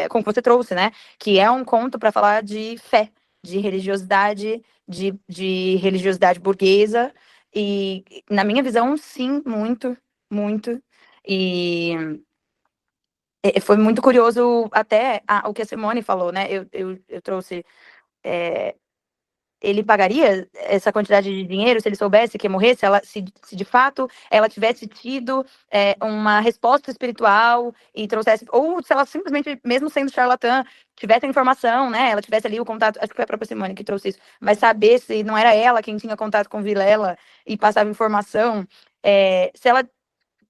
com o que você trouxe, né? Que é um conto para falar de fé, de religiosidade, de religiosidade burguesa. E, na minha visão, sim, muito, muito. E foi muito curioso até o que a Simone falou, né? Eu trouxe... ele pagaria essa quantidade de dinheiro se ele soubesse que ia morrer, se de fato ela tivesse tido uma resposta espiritual e trouxesse, ou se ela simplesmente, mesmo sendo charlatã, tivesse a informação, né, ela tivesse ali o contato, acho que foi a própria Simone que trouxe isso, mas saber se não era ela quem tinha contato com Vilela e passava informação, se ela,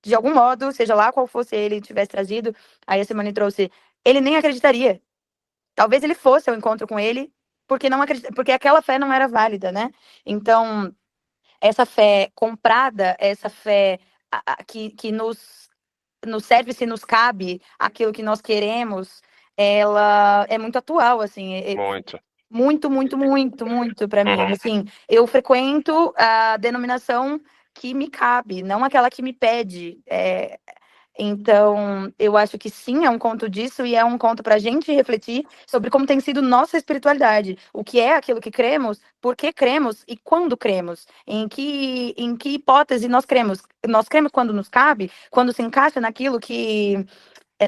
de algum modo, seja lá qual fosse ele, tivesse trazido, aí a Simone trouxe, ele nem acreditaria. Talvez ele fosse ao encontro com ele, porque aquela fé não era válida, né? Então, essa fé comprada, essa fé que nos serve se nos cabe aquilo que nós queremos, ela é muito atual, assim. Muito. Muito para mim. Assim, eu frequento a denominação que me cabe, não aquela que me pede. Então, eu acho que sim, é um conto disso, e é um conto para a gente refletir sobre como tem sido nossa espiritualidade, o que é aquilo que cremos, por que cremos e quando cremos, em que hipótese nós cremos. Nós cremos quando nos cabe, quando se encaixa naquilo que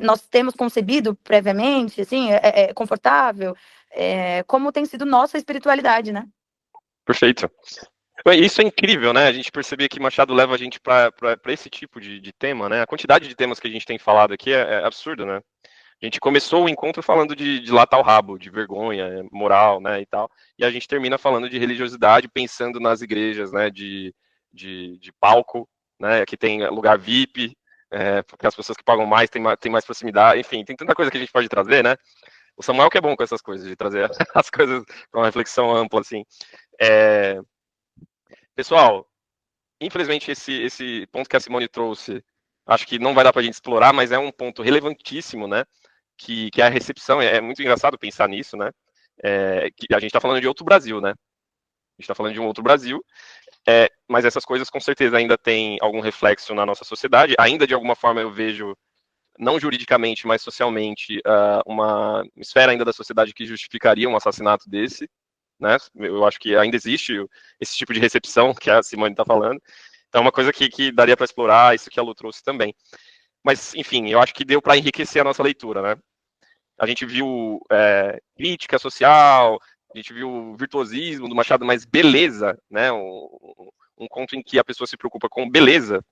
nós temos concebido previamente, assim, é confortável, como tem sido nossa espiritualidade, né? Perfeito. Isso é incrível, né? A gente perceber que Machado leva a gente para esse tipo de tema, né? A quantidade de temas que a gente tem falado aqui é absurda, né? A gente começou o encontro falando de latar o rabo, de vergonha, moral, né, e tal. E a gente termina falando de religiosidade, pensando nas igrejas, né, de palco, né, que tem lugar VIP, porque as pessoas que pagam mais têm mais proximidade. Enfim, tem tanta coisa que a gente pode trazer, né? O Samuel que é bom com essas coisas, de trazer as coisas para uma reflexão ampla, assim. Pessoal, infelizmente esse ponto que a Simone trouxe acho que não vai dar para a gente explorar, mas é um ponto relevantíssimo, né? Que é a recepção. É muito engraçado pensar nisso, né? Que a gente está falando de outro Brasil, né? A gente está falando de um outro Brasil, mas essas coisas com certeza ainda têm algum reflexo na nossa sociedade. Ainda de alguma forma eu vejo, não juridicamente, mas socialmente, uma esfera ainda da sociedade que justificaria um assassinato desse, né? Eu acho que ainda existe esse tipo de recepção que a Simone está falando. Então é uma coisa que daria para explorar, isso que a Lu trouxe também. Mas, enfim, eu acho que deu para enriquecer a nossa leitura, né? A gente viu crítica social, a gente viu o virtuosismo do Machado, mas beleza, né? Um conto em que a pessoa se preocupa com beleza.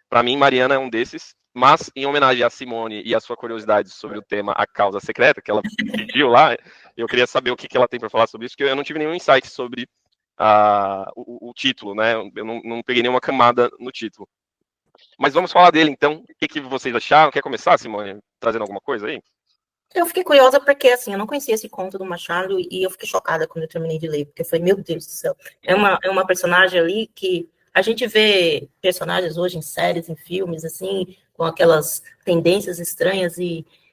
Para mim, Mariana é um desses. Mas, em homenagem a Simone e a sua curiosidade sobre o tema A Causa Secreta, que ela pediu lá, eu queria saber o que ela tem para falar sobre isso, porque eu não tive nenhum insight sobre o título, né? Eu não peguei nenhuma camada no título. Mas vamos falar dele, então. O que vocês acharam? Quer começar, Simone, trazendo alguma coisa aí? Eu fiquei curiosa porque, assim, eu não conhecia esse conto do Machado e eu fiquei chocada quando eu terminei de ler, porque foi, meu Deus do céu, é uma personagem ali que a gente vê personagens hoje em séries, em filmes, assim, com aquelas tendências estranhas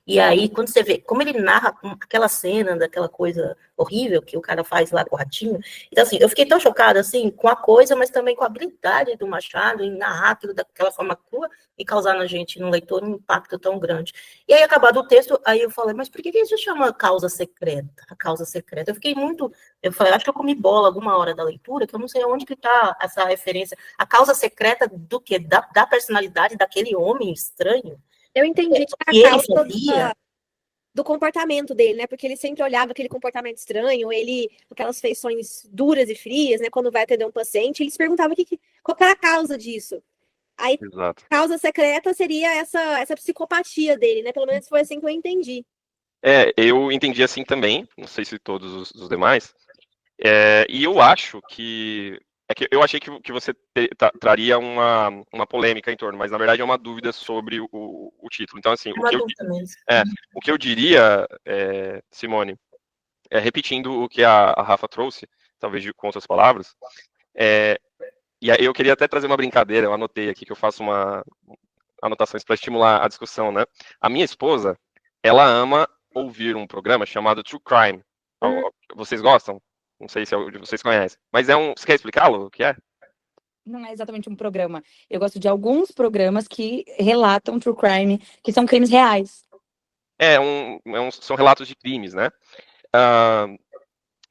e aí, quando você vê como ele narra aquela cena daquela coisa horrível que o cara faz lá com o ratinho, então, assim, eu fiquei tão chocada, assim, com a coisa, mas também com a habilidade do Machado em narrar aquilo daquela forma crua e causar na gente, no leitor, um impacto tão grande. E aí, acabado o texto, aí eu falei, mas por que isso chama causa secreta? A causa secreta. Eu fiquei muito... Eu falei, acho que eu comi bola alguma hora da leitura, que eu não sei onde que está essa referência. A causa secreta do quê? Da personalidade daquele homem estranho? Eu entendi que Que a ele causa sabia. do comportamento dele, né? Porque ele sempre olhava aquele comportamento estranho, ele, aquelas feições duras e frias, né? Quando vai atender um paciente, ele se perguntava qual era a causa disso. Aí, Exato. causa secreta seria essa psicopatia dele, né? Pelo menos foi assim que eu entendi. Eu entendi assim também, não sei se todos os demais, e eu acho que... eu achei que você traria uma polêmica em torno, mas na verdade é uma dúvida sobre o título. Então, assim, Uma dúvida mesmo. o que eu diria, Simone, repetindo o que a Rafa trouxe, talvez com outras palavras, e aí eu queria até trazer uma brincadeira, eu anotei aqui que eu faço anotações para estimular a discussão, né? A minha esposa, ela ama ouvir um programa chamado True Crime. Vocês gostam? Não sei se vocês conhecem. Mas você quer explicá-lo o que é? Não é exatamente um programa. Eu gosto de alguns programas que relatam true crime, que são crimes reais. São relatos de crimes, né?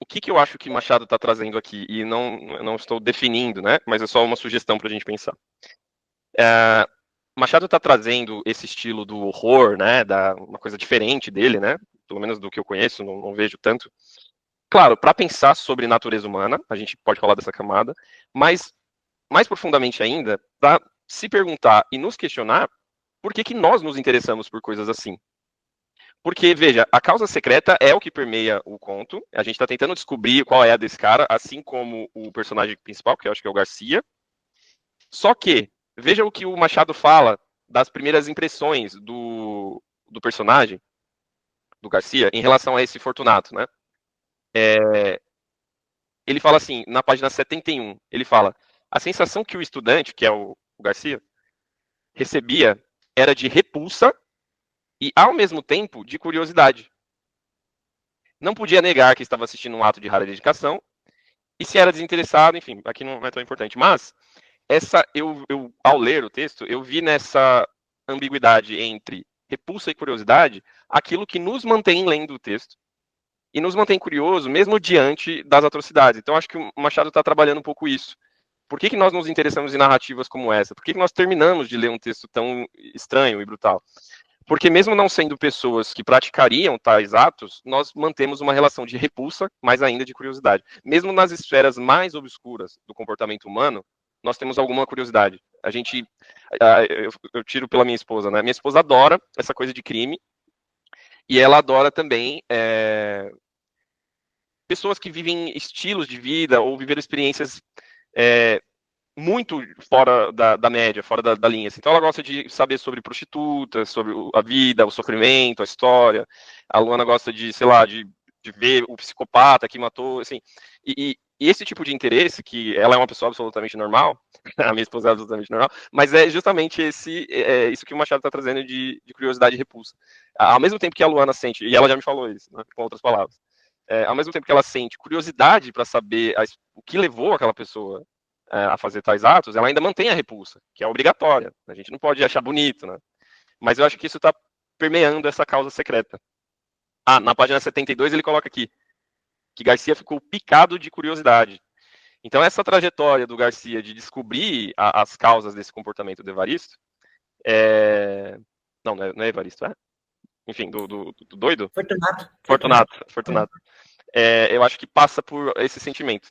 O que eu acho que Machado está trazendo aqui, e não estou definindo, né? Mas é só uma sugestão para a gente pensar. Machado está trazendo esse estilo do horror, né? Uma coisa diferente dele, né? Pelo menos do que eu conheço, não vejo tanto. Claro, para pensar sobre natureza humana, a gente pode falar dessa camada, mas mais profundamente ainda, para se perguntar e nos questionar por que nós nos interessamos por coisas assim. Porque, veja, a causa secreta é o que permeia o conto. A gente está tentando descobrir qual é a desse cara, assim como o personagem principal, que eu acho que é o Garcia. Só que, veja o que o Machado fala das primeiras impressões do personagem, do Garcia, em relação a esse Fortunato, né? Ele fala assim, na página 71, ele fala: a sensação que o estudante, que é o Garcia, recebia era de repulsa e, ao mesmo tempo, de curiosidade. Não podia negar que estava assistindo um ato de rara dedicação, e se era desinteressado, enfim, aqui não é tão importante. Mas, eu ao ler o texto, eu vi nessa ambiguidade entre repulsa e curiosidade aquilo que nos mantém lendo o texto e nos mantém curioso, mesmo diante das atrocidades. Então, acho que o Machado está trabalhando um pouco isso. Por que nós nos interessamos em narrativas como essa? Por que nós terminamos de ler um texto tão estranho e brutal? Porque mesmo não sendo pessoas que praticariam tais atos, nós mantemos uma relação de repulsa, mas ainda de curiosidade. Mesmo nas esferas mais obscuras do comportamento humano, nós temos alguma curiosidade. Eu tiro pela minha esposa, né? Minha esposa adora essa coisa de crime, e ela adora também pessoas que vivem estilos de vida ou viveram experiências muito fora da média, fora da linha. Assim. Então ela gosta de saber sobre prostitutas, sobre a vida, o sofrimento, a história. A Luana gosta de, sei lá, de ver o psicopata que matou, assim. E E esse tipo de interesse, que ela é uma pessoa absolutamente normal, a minha esposa é absolutamente normal, mas é justamente isso que o Machado está trazendo de curiosidade e repulsa. Ao mesmo tempo que a Luana sente, e ela já me falou isso, né, com outras palavras, ao mesmo tempo que ela sente curiosidade para saber o que levou aquela pessoa a fazer tais atos, ela ainda mantém a repulsa, que é obrigatória. A gente não pode achar bonito, né? Mas eu acho que isso está permeando essa causa secreta. Na página 72 ele coloca aqui que Garcia ficou picado de curiosidade. Então essa trajetória do Garcia de descobrir as causas desse comportamento do Evaristo, não é Evaristo, enfim, do doido? Fortunato. Eu acho que passa por esse sentimento.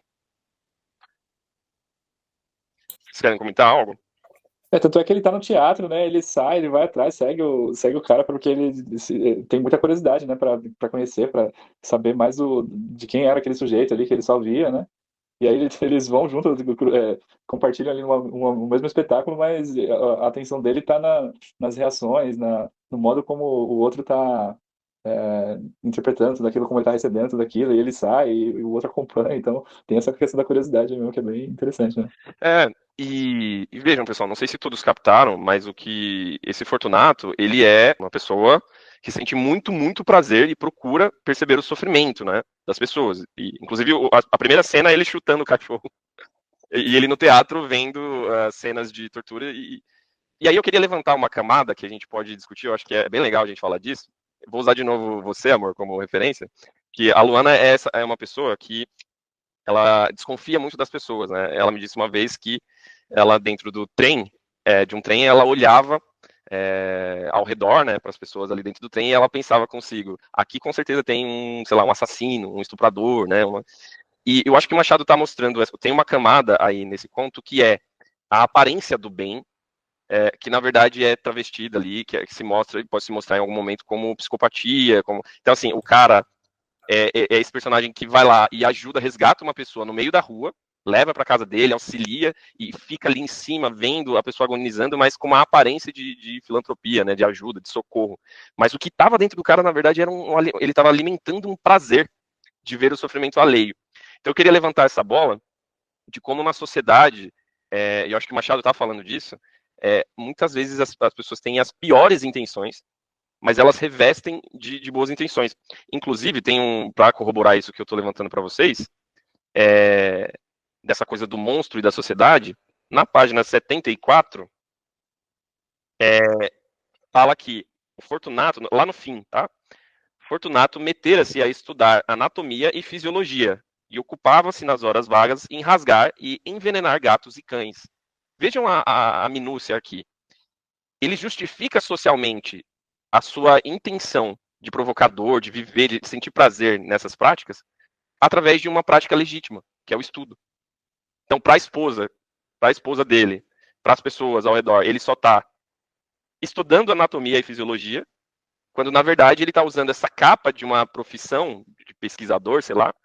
Vocês querem comentar algo? Tanto é que ele tá no teatro, né? Ele sai, ele vai atrás, segue o cara, porque ele tem muita curiosidade, né? Pra conhecer, pra saber mais de quem era aquele sujeito ali que ele só via, né? E aí eles vão junto, compartilham ali no mesmo espetáculo, mas a atenção dele tá nas reações, no modo como o outro tá interpretando tudo aquilo, como ele tá recebendo tudo aquilo, e ele sai e o outro acompanha. Então tem essa questão da curiosidade mesmo, que é bem interessante, né? E vejam, pessoal, não sei se todos captaram, mas esse Fortunato, ele é uma pessoa que sente muito, muito prazer e procura perceber o sofrimento, né, das pessoas. E, inclusive, a primeira cena é ele chutando o cachorro. E ele no teatro vendo cenas de tortura. E aí eu queria levantar uma camada que a gente pode discutir, eu acho que é bem legal a gente falar disso. Eu vou usar de novo você, amor, como referência, que a Luana é uma pessoa que ela desconfia muito das pessoas, né? Ela me disse uma vez que ela, dentro do trem, de um trem, ela olhava ao redor, né, para as pessoas ali dentro do trem, e ela pensava consigo, aqui com certeza tem sei lá, um assassino, um estuprador, né? E eu acho que o Machado está mostrando, tem uma camada aí nesse conto que é a aparência do bem, que na verdade é travestida ali, que se mostra, pode se mostrar em algum momento como psicopatia, então assim, o cara é esse personagem que vai lá e ajuda, resgata uma pessoa no meio da rua, leva para casa dele, auxilia e fica ali em cima vendo a pessoa agonizando, mas com uma aparência de filantropia, né, de ajuda, de socorro. Mas o que estava dentro do cara, na verdade, ele estava alimentando um prazer de ver o sofrimento alheio. Então eu queria levantar essa bola de como na sociedade, e eu acho que o Machado está falando disso, muitas vezes as pessoas têm as piores intenções, mas elas revestem de boas intenções. Inclusive, para corroborar isso que eu estou levantando para vocês, dessa coisa do monstro e da sociedade, na página 74, fala que o Fortunato, lá no fim, tá? Fortunato metera-se a estudar anatomia e fisiologia, e ocupava-se nas horas vagas em rasgar e envenenar gatos e cães. Vejam a minúcia aqui. Ele justifica socialmente a sua intenção de provocador, de viver, de sentir prazer nessas práticas, através de uma prática legítima, que é o estudo. Então, para a esposa dele, para as pessoas ao redor, ele só está estudando anatomia e fisiologia, quando, na verdade, ele está usando essa capa de uma profissão, de pesquisador, sei lá,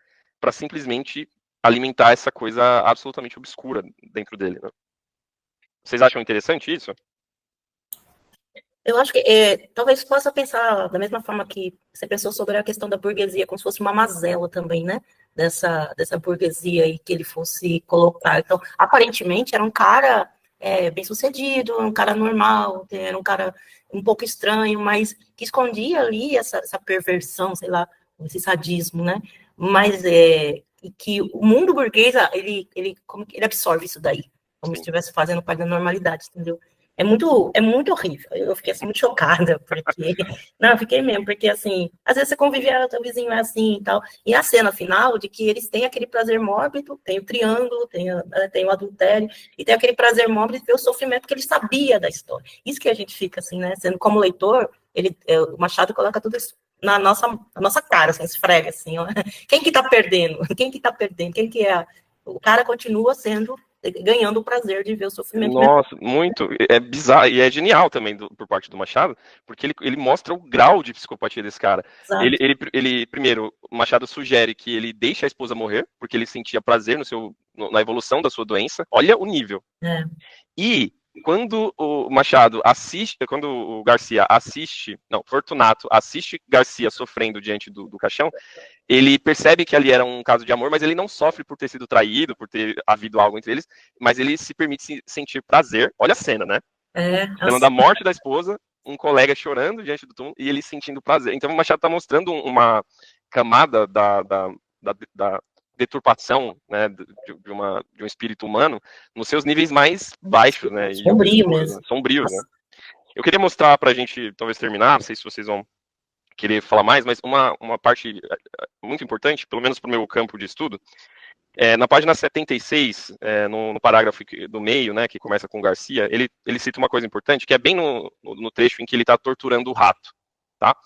para simplesmente alimentar essa coisa absolutamente obscura dentro dele, né? Vocês acham interessante isso? Eu acho que talvez possa pensar da mesma forma que você pensou sobre a questão da burguesia, como se fosse uma mazela também, né? Dessa burguesia aí que ele fosse colocar. Então, aparentemente, era um cara bem sucedido, um cara normal, era um cara um pouco estranho, mas que escondia ali essa perversão, sei lá, esse sadismo, né? Mas que o mundo burguês, ele absorve isso daí, como se estivesse fazendo parte da normalidade, entendeu? É muito horrível. Eu fiquei assim, muito chocada, porque... Não, eu fiquei mesmo, porque assim, às vezes você convive, teu vizinho é assim e tal. E a cena final de que eles têm aquele prazer mórbido, tem o triângulo, tem o adultério, e tem aquele prazer mórbido de ver o sofrimento que ele sabia da história. Isso que a gente fica assim, né? Sendo como leitor, o Machado coloca tudo isso na nossa cara, assim, esfrega assim, ó. Quem que tá perdendo? Quem que tá perdendo? Quem que é? O cara continua ganhando o prazer de ver o sofrimento. Nossa, muito. É bizarro e é genial também por parte do Machado, porque ele mostra o grau de psicopatia desse cara. Ele primeiro, o Machado sugere que ele deixe a esposa morrer, porque ele sentia prazer na evolução da sua doença. Olha o nível. E quando o Machado assiste, quando o Garcia assiste, não, Fortunato assiste Garcia sofrendo diante do caixão, ele percebe que ali era um caso de amor, mas ele não sofre por ter sido traído, por ter havido algo entre eles, mas ele se permite sentir prazer. Olha a cena, né? Cena da morte da esposa, um colega chorando diante do túmulo e ele sentindo prazer. Então o Machado está mostrando uma camada da deturpação, né, de um espírito humano nos seus níveis mais baixos, né? Sombrio mesmo. Sombrios, né? Eu queria mostrar para a gente, talvez, terminar, não sei se vocês vão querer falar mais, mas uma parte muito importante, pelo menos para o meu campo de estudo, na página 76, no parágrafo do meio, né, que começa com Garcia, ele cita uma coisa importante, que é bem no trecho em que ele está torturando o rato, tá?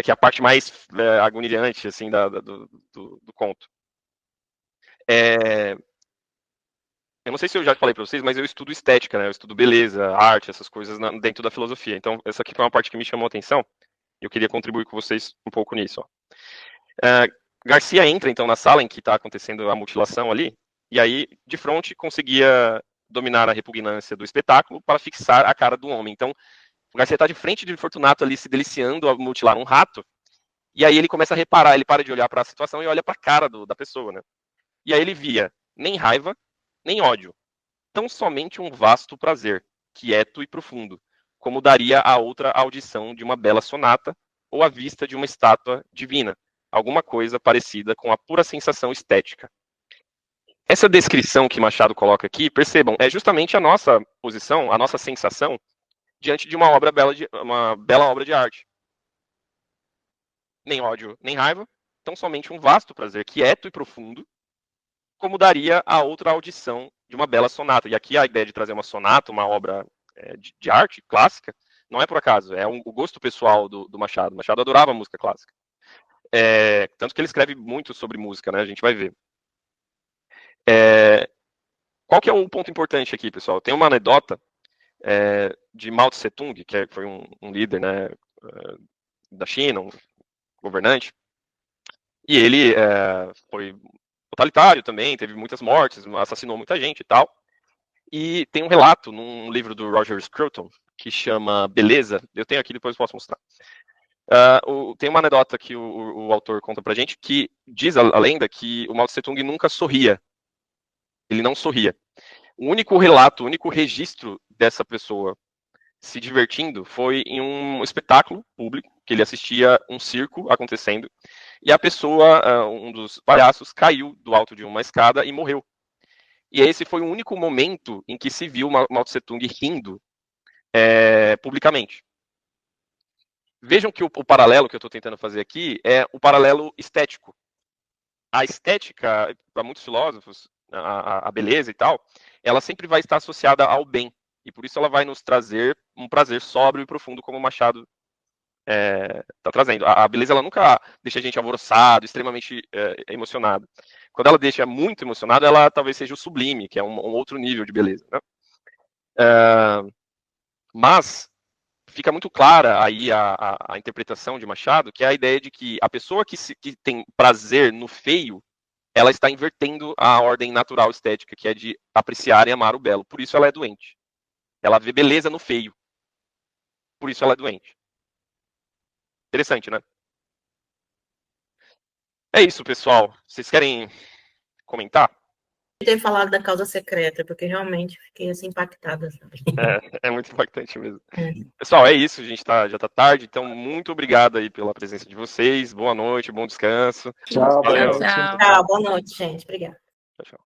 Que é a parte mais agoniante, assim, do conto. Eu não sei se eu já falei para vocês, mas eu estudo estética, né? Eu estudo beleza, arte, essas coisas dentro da filosofia. Então, essa aqui foi uma parte que me chamou a atenção. Eu queria contribuir com vocês um pouco nisso. Garcia entra, então, na sala em que está acontecendo a mutilação ali, e aí, de frente, conseguia dominar a repugnância do espetáculo para fixar a cara do homem. Então, o Garcia está de frente de Fortunato ali, se deliciando ao mutilar um rato, e aí ele começa a reparar, ele para de olhar para a situação e olha para a cara da pessoa, né? E aí ele via nem raiva, nem ódio, tão somente um vasto prazer, quieto e profundo, como daria a outra audição de uma bela sonata ou a vista de uma estátua divina, alguma coisa parecida com a pura sensação estética. Essa descrição que Machado coloca aqui, percebam, é justamente a nossa posição, a nossa sensação diante de uma bela obra de arte. Nem ódio, nem raiva, tão somente um vasto prazer, quieto e profundo, como daria a outra audição de uma bela sonata. E aqui a ideia de trazer uma sonata, uma obra de arte clássica, não é por acaso, é o gosto pessoal do Machado. Machado adorava música clássica. Tanto que ele escreve muito sobre música, né? A gente vai ver. Qual que é um ponto importante aqui, pessoal? Tem uma anedota de Mao Tse Tung, que foi um líder, né, da China, um governante, e ele foi totalitário também, teve muitas mortes, assassinou muita gente e tal. E tem um relato num livro do Roger Scruton, que chama Beleza, eu tenho aqui, depois eu posso mostrar. Tem uma anedota que o autor conta pra gente, que diz a lenda que o Mao Tse Tung nunca sorria. Ele não sorria. O único relato, o único registro dessa pessoa se divertindo foi em um espetáculo público, que ele assistia um circo acontecendo, e a pessoa, um dos palhaços, caiu do alto de uma escada e morreu. E esse foi o único momento em que se viu Mao Tse Tung rindo publicamente. Vejam que o paralelo que eu estou tentando fazer aqui é o paralelo estético. A estética, para muitos filósofos, a beleza e tal, ela sempre vai estar associada ao bem. E por isso ela vai nos trazer um prazer sóbrio e profundo, como o Machado está trazendo. A beleza, ela nunca deixa a gente alvoroçado, extremamente emocionado. Quando ela deixa muito emocionado, ela talvez seja o sublime, que é um outro nível de beleza, né? Mas fica muito clara aí a interpretação de Machado, que é a ideia de que a pessoa que tem prazer no feio, ela está invertendo a ordem natural estética, que é de apreciar e amar o belo. Por isso ela é doente. Ela vê beleza no feio. Por isso ela é doente. Interessante, né? É isso, pessoal. Vocês querem comentar? Ter falado da causa secreta, porque realmente fiquei assim impactada, sabe? É muito impactante mesmo. Pessoal, é isso, a gente já tá tarde, então muito obrigado aí pela presença de vocês. Boa noite, bom descanso. Tchau, Valeu. Tchau. Tchau, boa noite, gente. Obrigada. Tchau, tchau.